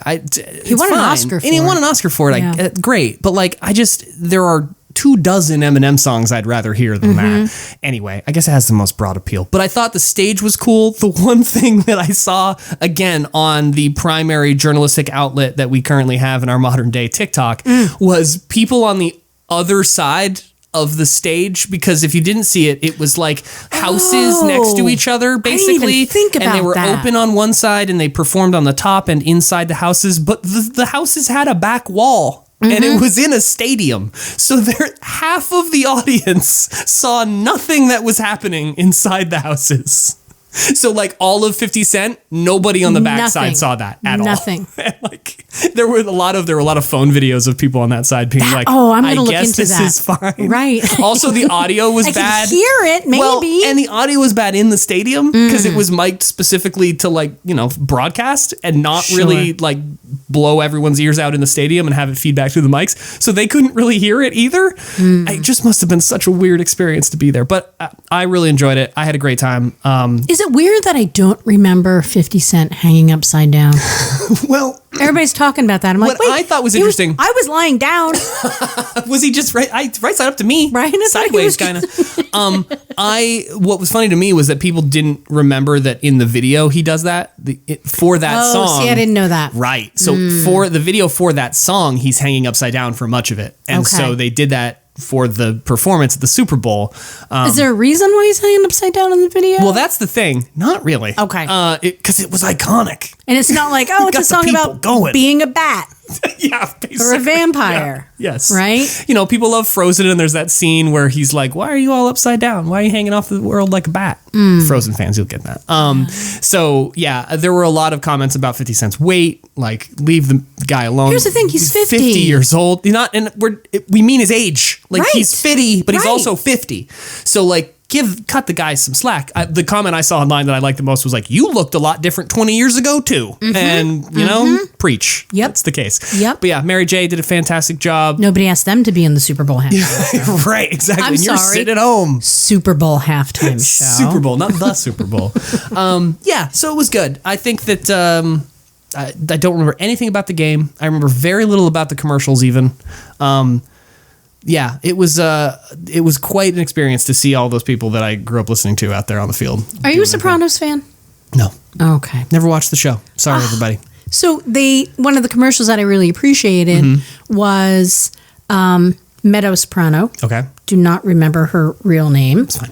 He won an Oscar for it. And he won an Oscar for it. Yeah. Great. But like, there are 24 Eminem songs I'd rather hear than that. Anyway, I guess it has the most broad appeal. But I thought the stage was cool. The one thing that I saw, again, on the primary journalistic outlet that we currently have in our modern day, TikTok, was people on the other side of the stage, because if you didn't see it, it was like houses next to each other, basically. I didn't even think about and they were that. open on one side and they performed on the top and inside the houses, but the houses had a back wall. And it was in a stadium. So half of the audience saw nothing that was happening inside the houses. So like all of 50 Cent, nobody on the backside saw that at all. Nothing. Like there were a lot of phone videos of people on that side being like, I'm gonna look guess into this that. is fine. Right. Also the audio was bad. I could hear it, maybe. Well, and the audio was bad in the stadium because it was mic'd specifically to like, broadcast and not really like blow everyone's ears out in the stadium and have it feed back through the mics. So they couldn't really hear it either. It just must have been such a weird experience to be there. But I really enjoyed it. I had a great time. Is it weird that I don't remember 50 Cent hanging upside down? Well, Everybody's talking about that. I'm like, what I thought was interesting. I was lying down. Was he just right side up to me? Right. Sideways, kind of. What was funny to me was that people didn't remember that in the video he does that for that song. See, I didn't know that. Right. So for the video for that song, he's hanging upside down for much of it. And so they did that for the performance at the Super Bowl. Is there a reason why he's hanging upside down in the video? Well, that's the thing. Not really. Okay. Because it was iconic. And it's not like, it's a song about being a bat. Yeah, basically. Or a vampire. Yeah. Yes. Right? People love Frozen, and there's that scene where he's like, why are you all upside down? Why are you hanging off the world like a bat? Frozen fans, you'll get that. So, yeah, there were a lot of comments about 50 Cent's weight, like, leave the guy alone. Here's the thing, he's 50. 50 years old. We mean his age. Like, right. he's 50, but he's also 50. So, like, cut the guy some slack. The comment I saw online that I liked the most was like, you looked a lot different 20 years ago too. And preach. Yep. That's the case. Yep. But yeah, Mary J did a fantastic job. Nobody asked them to be in the Super Bowl halftime show. Right, exactly. I'm and you're sorry. sitting at home. Super Bowl halftime show. Super Bowl, not the Super Bowl. Yeah, so it was good. I think that I don't remember anything about the game. I remember very little about the commercials even. Yeah, it was quite an experience to see all those people that I grew up listening to out there on the field. Are you a Sopranos fan? No. Okay. Never watched the show. Sorry, everybody. So one of the commercials that I really appreciated was Meadow Soprano. Okay. Do not remember her real name. That's fine.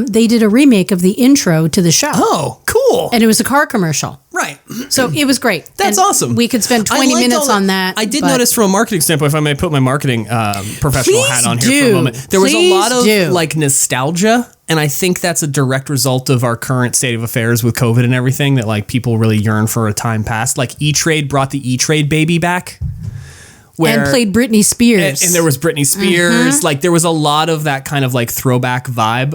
They did a remake of the intro to the show. Oh, cool. And it was a car commercial. Right. So it was great. That's awesome. We could spend 20 minutes on that. I did notice from a marketing standpoint, if I may put my marketing professional hat on here for a moment, there was a lot of like nostalgia. And I think that's a direct result of our current state of affairs with COVID and everything, that like people really yearn for a time past. Like E-Trade brought the E-Trade baby back. And played Britney Spears. And there was Britney Spears. Like, there was a lot of that kind of, like, throwback vibe.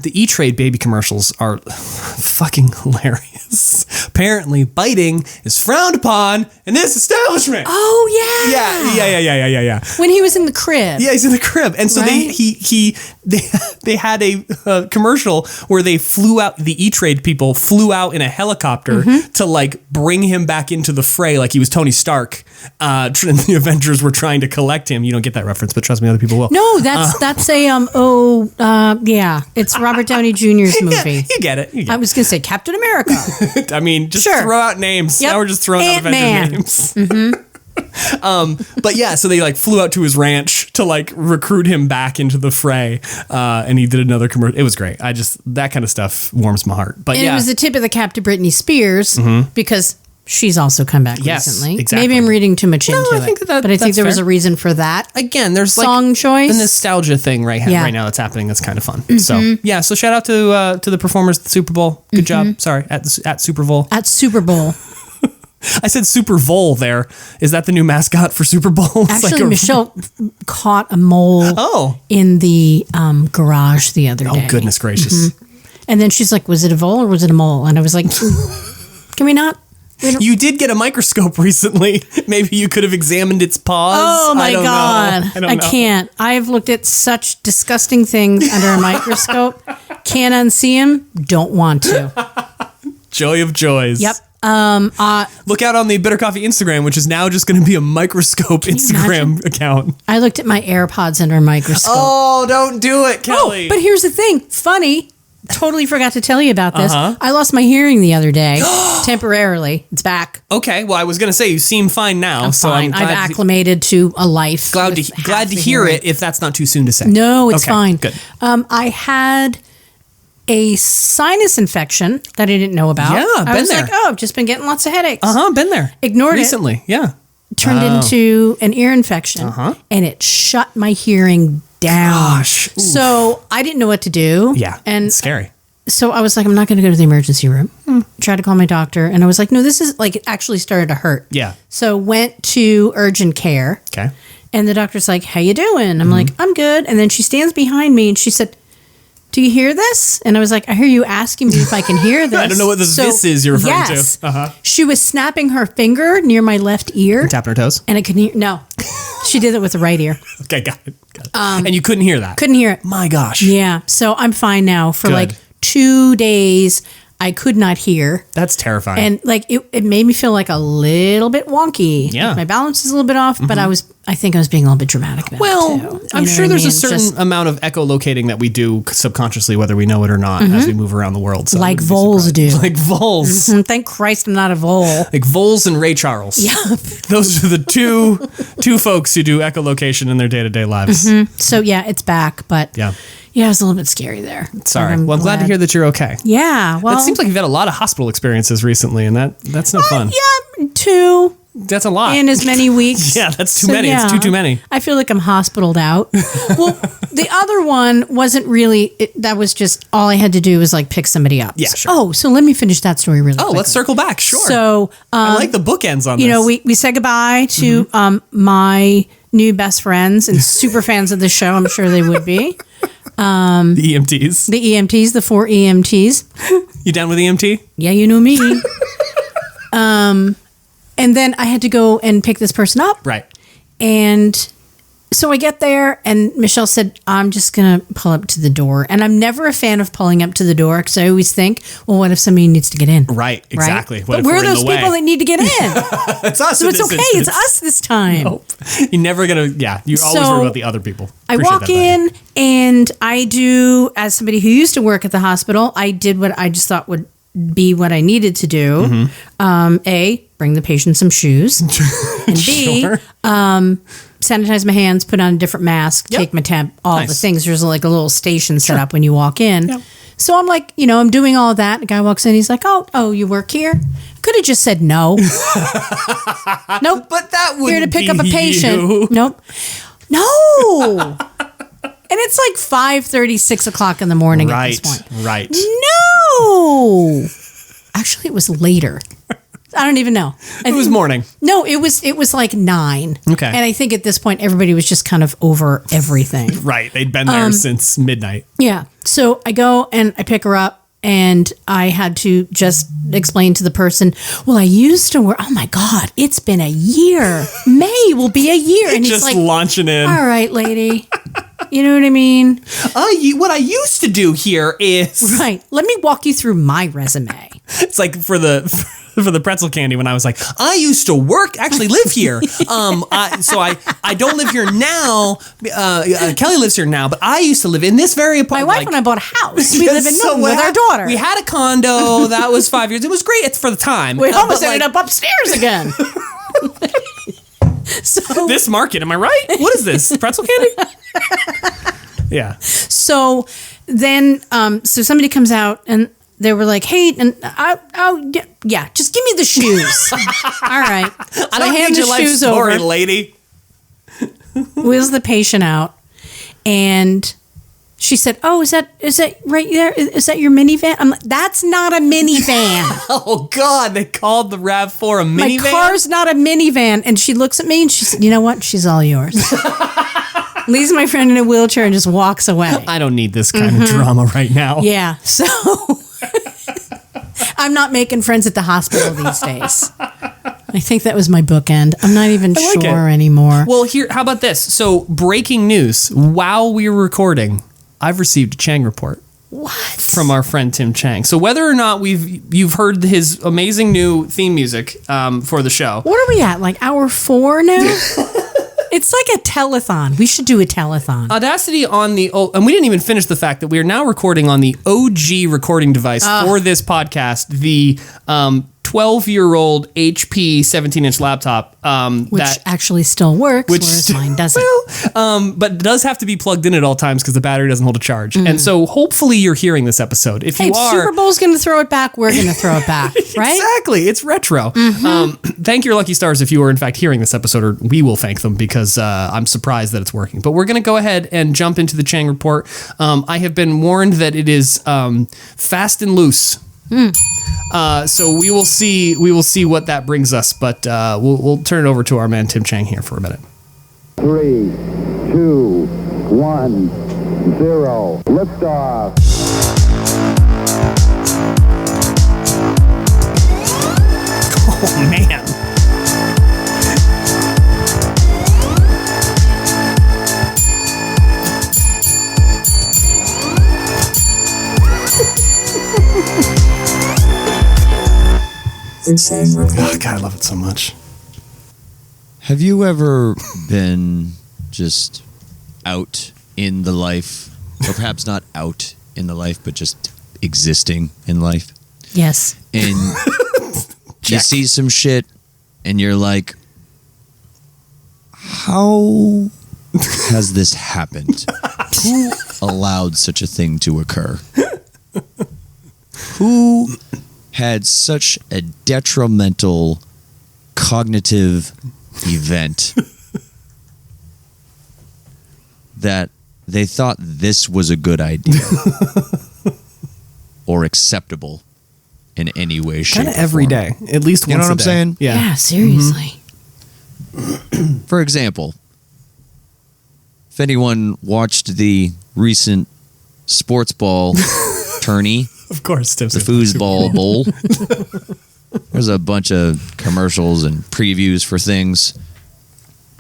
The E-Trade baby commercials are fucking hilarious. Apparently, biting is frowned upon in this establishment. Oh, yeah. Yeah. When he was in the crib. Yeah, he's in the crib. And so they had a commercial where they flew out, the E-Trade people flew out in a helicopter to, like, bring him back into the fray like he was Tony Stark. The Avengers were trying to collect him. You don't get that reference, but trust me, other people will. No, that's it's Robert Downey Jr.'s movie. Yeah, you get it. I was going to say Captain America. I mean, just throw out names. Yep. Now we're just throwing out Avengers names. But yeah, so they like flew out to his ranch to like recruit him back into the fray, and he did another commercial. It was great. That kind of stuff warms my heart. But and it was the tip of the cap to Britney Spears because she's also come back recently. Exactly. Maybe I'm reading too much into it. I think but I think there was a reason for that. Again, there's song like choice, the nostalgia thing right now that's happening. That's kind of fun. So so shout out to the performers at the Super Bowl. Good job. Sorry, at Super Bowl. At Super Bowl. I said Super Bowl there. Is that the new mascot for Super Bowl? Actually, Michelle caught a mole in the garage the other day. Oh, goodness gracious. And then she's like, was it a vole or was it a mole? And I was like, can we not? You did get a microscope recently. Maybe you could have examined its paws. Oh, my God. I can't. I've looked at such disgusting things under a microscope. Can't unsee them. Don't want to. Joy of joys. Yep. Look out on the Bitter Coffee Instagram, which is now just going to be a microscope Instagram account. I looked at my AirPods under a microscope. Oh, don't do it, Kelly. But here's the thing. Funny. Totally forgot to tell you about this. I lost my hearing the other day. Temporarily. It's back. Okay. Well, I was going to say, you seem fine now. I'm fine. I've acclimated to a life. Glad to hear it, if that's not too soon to say. No, it's fine. Good. I had a sinus infection that I didn't know about. Yeah, I was like, I've just been getting lots of headaches. Been there. Ignored recently. it. Yeah. Turned into an ear infection. And it shut my hearing down. Gosh. Oof. So I didn't know what to do. Yeah. And it's scary. So I was like, I'm not going to go to the emergency room. Tried to call my doctor. And I was like, no, this is like, it actually started to hurt. Yeah. So went to urgent care. Okay. And the doctor's like, how you doing? I'm like, I'm good. And then she stands behind me and she said, do you hear this? And I was like, I hear you asking me if I can hear this. I don't know what this is you're referring to. She was snapping her finger near my left ear. And tapping her toes? And I couldn't hear. No. She did it with the right ear. Okay, got it. And you couldn't hear that? Couldn't hear it. My gosh. Yeah. So I'm fine now for like 2 days. I could not hear. That's terrifying. And like it made me feel like a little bit wonky. Yeah. Like my balance is a little bit off, but I think I was being a little bit dramatic about it too. I'm sure there's a certain amount of echolocating that we do subconsciously, whether we know it or not, as we move around the world. So like voles do. Like voles. Thank Christ I'm not a vole. Like voles and Ray Charles. Yeah. Those are the two folks who do echolocation in their day-to-day lives. So yeah, it's back, but Yeah. Yeah, it's a little bit scary there. Sorry. Well, I'm glad to hear that you're okay. Yeah. Well, it seems like you've had a lot of hospital experiences recently, and that's no fun. Yeah, 2. That's a lot. In as many weeks. Yeah, that's too many. Yeah. It's too many. I feel like I'm hospitaled out. Well, the other one wasn't really, that was just, all I had to do was like pick somebody up. Yeah, sure. Oh, so let me finish that story really quickly. Let's circle back. Sure. So, I like the bookends on this. You know, we said goodbye to my new best friends and super fans of the show. I'm sure they would be. The EMTs. The EMTs, the 4 EMTs. You down with EMT? Yeah, you know me. And then I had to go and pick this person up. Right. And so I get there and Michelle said, I'm just going to pull up to the door. And I'm never a fan of pulling up to the door because I always think, well, what if somebody needs to get in? Right, exactly. Right? What But if we're in those the way? people that need to get in. It's us. So it's okay. It's us this time. Nope. You're never going to, you always worry about the other people. I walk in and I do, as somebody who used to work at the hospital, I did what I just thought would be what I needed to do. A, bring the patient some shoes. And B, Sure. sanitize my hands, put on a different mask, take my temp, all the things. There's like a little station set up when you walk in. Yep. So I'm like, I'm doing all of that. The guy walks in, he's like, oh, you work here? Could have just said no. Nope. But that would here to pick up a patient. You. Nope. No. And it's like 5:30, 6 o'clock in the morning at this point. Right. No. Actually, it was later. I don't even know. It was morning. No, it was like 9. Okay. And I think at this point, everybody was just kind of over everything. Right. They'd been there since midnight. Yeah. So I go and I pick her up and I had to just explain to the person, well, I used to work. Oh my God, it's been a year. May will be a year. And he's just like, launching in. All right, lady. You know what I mean? What I used to do here is... Right. Let me walk you through my resume. It's like for the pretzel candy when I was like, I used to actually live here. So I don't live here now. Kelly lives here now, but I used to live in this very apartment. My wife and I bought a house. We live in Milton with our daughter. We had a condo. That was 5 years. It was great. It's for the time. We almost ended up upstairs again. So this market, am I right? What is this? Pretzel candy? Yeah. So then, so somebody comes out and they were like, "Hey, and yeah, just give me the shoes." All right. So I don't need your life story, lady. Wheels the patient out, and she said, "Oh, is that right there? Is that your minivan?" I'm like, "That's not a minivan." Oh God, they called the RAV4 a minivan. My car's not a minivan. And she looks at me and she said, "You know what? She's all yours." Leaves my friend in a wheelchair and just walks away. I don't need this kind of drama right now. Yeah, so I'm not making friends at the hospital these days. I think that was my bookend. I'm not even sure anymore. Well, how about this? So, breaking news. While we were recording, I've received a Chang Report. What? From our friend Tim Chang. So whether or not you've heard his amazing new theme music for the show. What are we at? Like hour 4 now? It's like a telethon. We should do a telethon. Audacity on and we didn't even finish the fact that we are now recording on the OG recording device for this podcast, the 12-year-old HP 17-inch laptop. Which actually still works, whereas mine doesn't. But does have to be plugged in at all times because the battery doesn't hold a charge. And so hopefully you're hearing this episode. If Super Bowl's going to throw it back, we're going to throw it back, right? Exactly. It's retro. Thank your lucky stars if you are in fact hearing this episode, or we will thank them because I'm surprised that it's working. But we're going to go ahead and jump into the Chang Report. I have been warned that it is fast and loose. So we will see what that brings us, but we'll turn it over to our man Tim Chang here for a minute. 3, 2, 1, 0. Liftoff. Oh man. Oh, God, I love it so much. Have you ever been just out in the life, or perhaps not out in the life, but just existing in life? Yes. And you see some shit and you're like, how has this happened? Who allowed such a thing to occur? Who had such a detrimental cognitive event that they thought this was a good idea or acceptable in any way, shape, Kind of every day, at least once a day. You know what I'm saying? Yeah, seriously. For example, if anyone watched the recent sports ball tourney, Of course, Tim's the Foosball Bowl, there's a bunch of commercials and previews for things,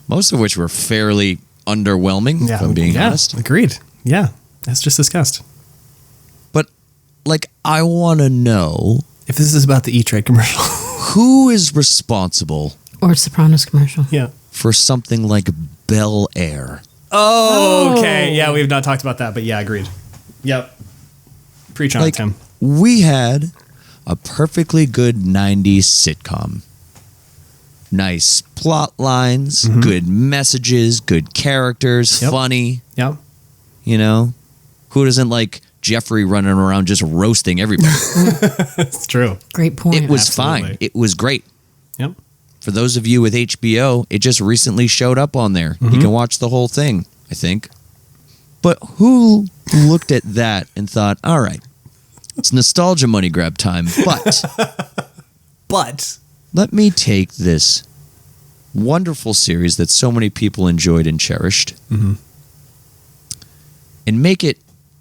most of which were fairly underwhelming, if I'm being honest. Agreed. Yeah, as just discussed. But, like, I want to know If this is about the E-Trade commercial. who is responsible Or Sopranos commercial. Yeah. for something like Bel Air. Oh, okay. Yeah, we've not talked about that, but yeah, agreed. Yep. Preach on it, Like, Tim. we had a perfectly good 90s sitcom. Nice plot lines, good messages, good characters, Yep. funny, Yep. you know? Who doesn't like Jeffrey running around just roasting everybody? It's true. Great point. It was Absolutely. fine. It was great. Yep. For those of you with HBO, it just recently showed up on there. You can watch the whole thing, I think. But who looked at that and thought, all right, it's nostalgia money grab time, but let me take this wonderful series that so many people enjoyed and cherished and make it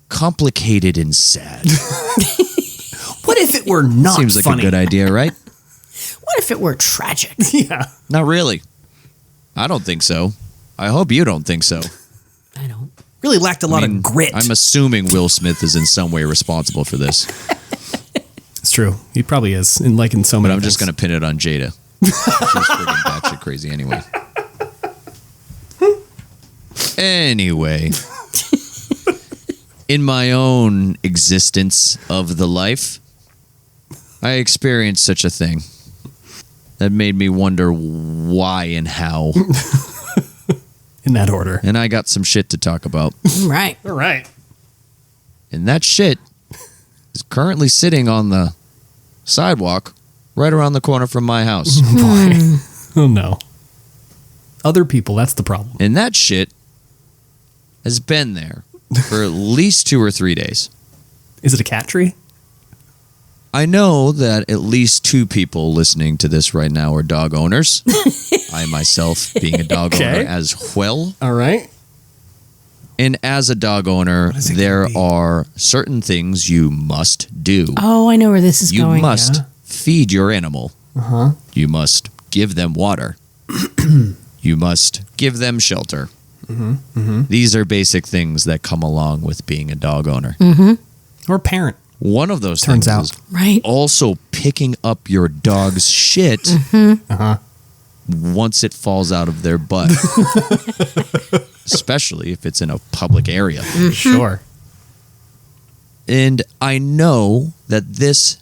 complicated and sad. What if it were not Seems like funny? a good idea, right? What if it were tragic? Yeah. Not really. I don't think so. I hope you don't think so. I don't. Really lacked a lot I mean, of grit. I'm assuming Will Smith is in some way responsible for this, It's true. He probably is, in so but many I'm just things. going to pin it on Jada. She's freaking batshit crazy anyway. Anyway, in my own existence of the life, I experienced such a thing that made me wonder why and how, in that order. and I got some shit to talk about. Right. All right. And that shit is currently sitting on the sidewalk right around the corner from my house. Boy. Oh, no. Other people, that's the problem. And that shit has been there for at least 2 or 3 days. Is it a cat tree? I know that at least 2 people listening to this right now are dog owners. I myself being a dog Okay. owner as well. All right. And as a dog owner, is it there gonna be? are certain things you must do. Oh, I know where this is You going. must yeah. feed your animal. You must give them water. You must give them shelter. These are basic things that come along with being a dog owner. Or parent. One of those Turns things out. is Right. also picking up your dog's shit once it falls out of their butt. Especially if it's in a public area. Sure. And I know that this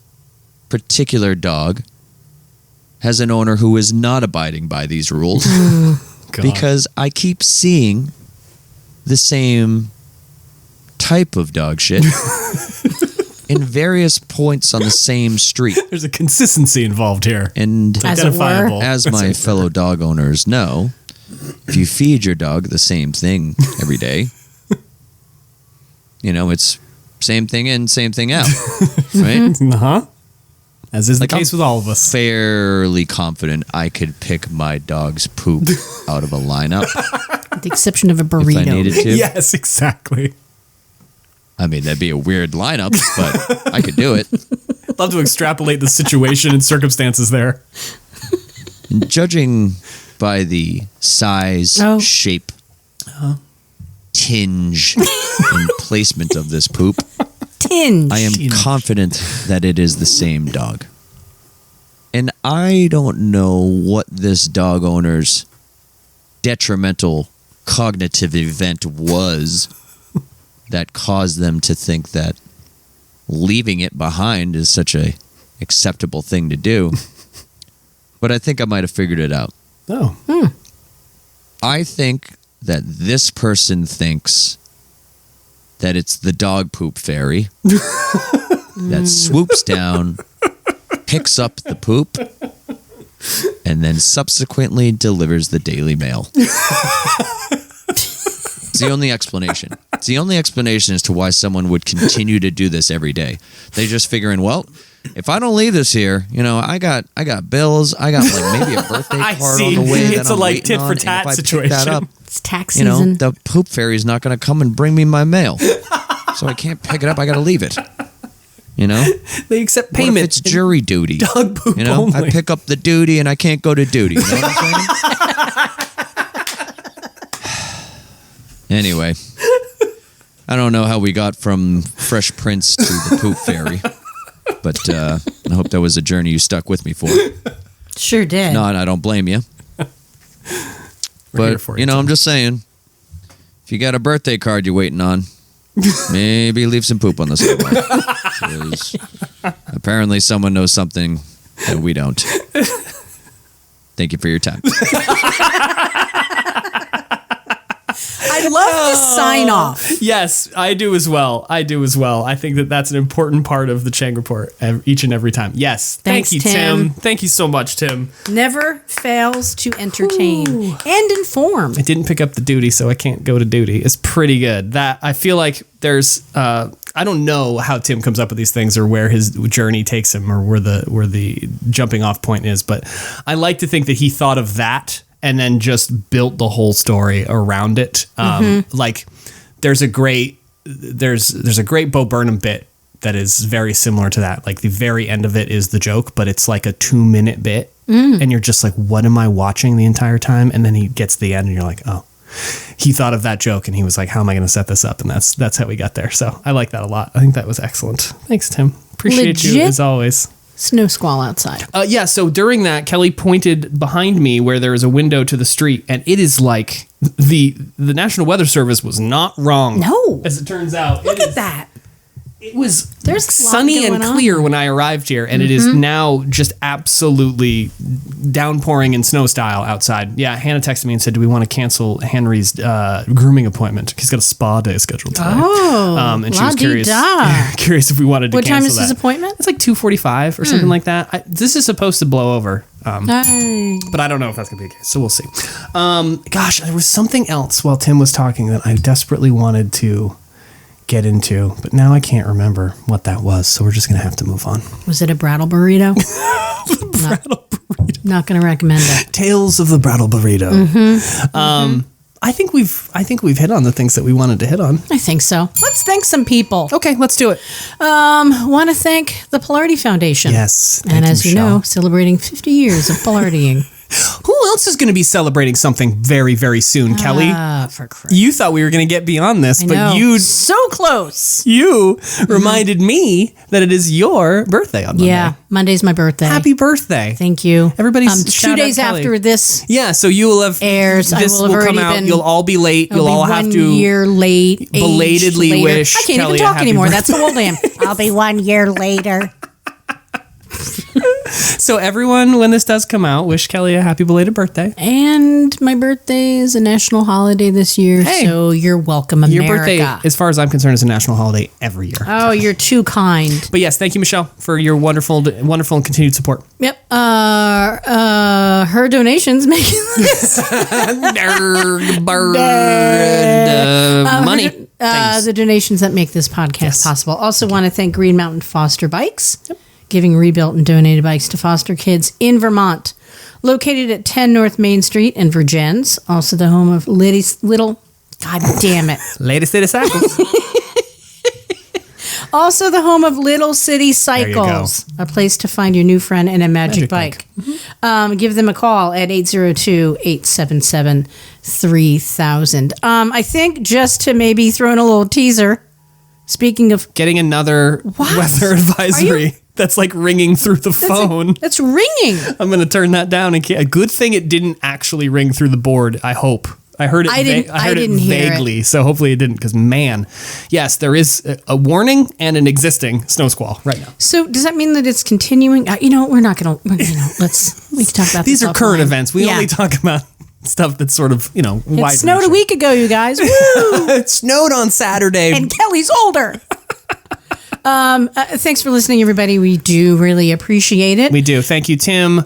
particular dog has an owner who is not abiding by these rules God. because I keep seeing the same type of dog shit in various points on the same street. There's a consistency involved here. And As it were. Identifiable. as my fellow dog owners know, if you feed your dog the same thing every day, you know, it's same thing in, same thing out, right? Uh-huh. As is the Like, case I'm with all of us. Fairly confident I could pick my dog's poop out of a lineup With the exception of a if burrito. I needed to. Yes, exactly. I mean, that'd be a weird lineup, but I could do it. Love to extrapolate the situation and circumstances there. And judging by the size, Oh. shape, tinge, and placement of this poop, Tinge. I am confident that it is the same dog. And I don't know what this dog owner's detrimental cognitive event was that caused them to think that leaving it behind is such a acceptable thing to do. But I think I might have figured it out. Oh. I think that this person thinks that it's the dog poop fairy that swoops down, picks up the poop, and then subsequently delivers the Daily Mail. It's the only explanation. It's the only explanation as to why someone would continue to do this every day. They're just figuring, well, if I don't leave this here, I got bills. I got like maybe a birthday card on the way. It's that a I'm like waiting tit for on, tat and if I situation. pick that up, It's tax season. the poop fairy's not going to come and bring me my mail, so I can't pick it up. I got to leave it. They accept What payment. if it's jury duty? Dog poop only. I pick up the duty and I can't go to duty. You know what I'm saying? Anyway, I don't know how we got from Fresh Prince to the poop fairy, but I hope that was a journey you stuck with me for. Sure did. No, and I don't blame you. But, I'm just saying, if you got a birthday card you're waiting on, maybe leave some poop on the sidewalk. 'Cause apparently someone knows something that we don't. Thank you for your time. I love the sign off. Yes, I do as well. I think that that's an important part of the Chang Report each and every time. Yes. Thanks, Thank you, Tim. Thank you so much, Tim. Never fails to entertain and inform. I didn't pick up the duty, so I can't go to duty. It's pretty good. That I feel like there's I don't know how Tim comes up with these things or where his journey takes him or where the jumping off point is, but I like to think that he thought of that and then just built the whole story around it. Like there's a great Bo Burnham bit that is very similar to that. Like the very end of it is the joke, but it's like a 2-minute bit. And you're just like, what am I watching the entire time? And then he gets to the end and you're like, oh, he thought of that joke and he was like, how am I going to set this up? And that's how we got there. So I like that a lot. I think that was excellent. Thanks, Tim. Appreciate you as always. Snow squall outside. Yeah, so during that, Kelly pointed behind me where there is a window to the street, and it is like the National Weather Service was not wrong. No. As it turns out. Look at that. It was There's a lot sunny and going clear on. when I arrived here, and it is now just absolutely downpouring in snow style outside. Yeah, Hannah texted me and said, do we want to cancel Henry's grooming appointment? He's got a spa day scheduled today. Oh, and she was curious if we wanted to What cancel time is that. his appointment? It's like 2:45 or something like that. This is supposed to blow over. Hey. But I don't know if that's going to be the case, so we'll see. Gosh, there was something else while Tim was talking that I desperately wanted to get into, but now I can't remember what that was, so we're just going to have to move on. Was it a Brattleburrito? Brattleburrito. Not going to recommend it. Tales of the Brattleburrito. I think we've hit on the things that we wanted to hit on. I think so. Let's thank some people. Okay, let's do it. Want to thank the Polarity Foundation. Yes. And as you know, celebrating 50 years of polartying. Who else is going to be celebrating something very, very soon, Kelly? For Christ. You thought we were going to get beyond this, I but know. you So close. reminded me that it is your birthday on Monday. Yeah, Monday's my birthday. Happy birthday. Thank you. Everybody's 2 shout out days Kelly. after this Yeah, so you will have airs, I this will have come already out. been. You'll all be late. You'll I'll all be have 1 to year late. aged belatedly later. wish I can't Kelly even a talk happy anymore. birthday. That's how old I am. I'll be 1 year later. So everyone, when this does come out, wish Kelly a happy belated birthday. And my birthday is a national holiday this year, Hey. so you're welcome, America. Your birthday, as far as I'm concerned, is a national holiday every year. Oh, you're too kind. But yes, thank you, Michelle, for your wonderful and continued support. Yep. Her donations make this. Money. The donations that make this podcast possible. Also want to thank Green Mountain Foster Bikes, giving rebuilt and donated bikes to foster kids in Vermont. Located at 10 North Main Street in Virgins, also the home of God damn it. Latest cycles. Also the home of Little City Cycles, a place to find your new friend and a magic bike. Give them a call at 802-877-3000. I think just to maybe throw in a little teaser, speaking of... Getting another weather advisory. that's like ringing through the phone. That's ringing. I'm going to turn that down. And a good thing it didn't actually ring through the board, I hope. I heard it. I heard it vaguely, so hopefully it didn't. Because man, yes, there is a warning and an existing snow squall right now. So does that mean that it's continuing? We're not going to. We can talk about these this are current offline. events. We only talk about stuff that's sort of It snowed a week ago, you guys. Woo! It snowed on Saturday, and Kelly's older. Thanks for listening, everybody. We do really appreciate it. We do. Thank you, Tim,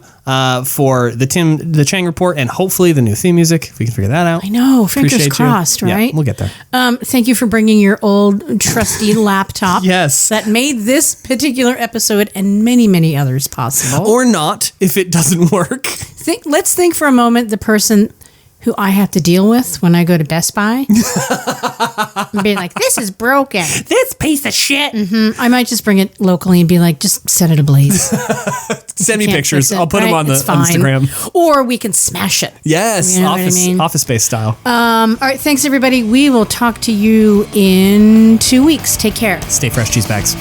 for the Chang Report, and hopefully the new theme music, if we can figure that out. I know. Fingers Appreciate crossed, you. right? Yeah, we'll get there. Thank you for bringing your old trusty laptop. Yes. That made this particular episode and many, many others possible. Or not, if it doesn't work. Let's think for a moment the person who I have to deal with when I go to Best Buy. And be like, this is broken. This piece of shit. Mm-hmm. I might just bring it locally and be like, just set it ablaze. Send me pictures. I'll put them on the Instagram. Or we can smash it. Yes, You know what I mean? Office Space style. All right, thanks everybody. We will talk to you in 2 weeks. Take care. Stay fresh, cheese bags.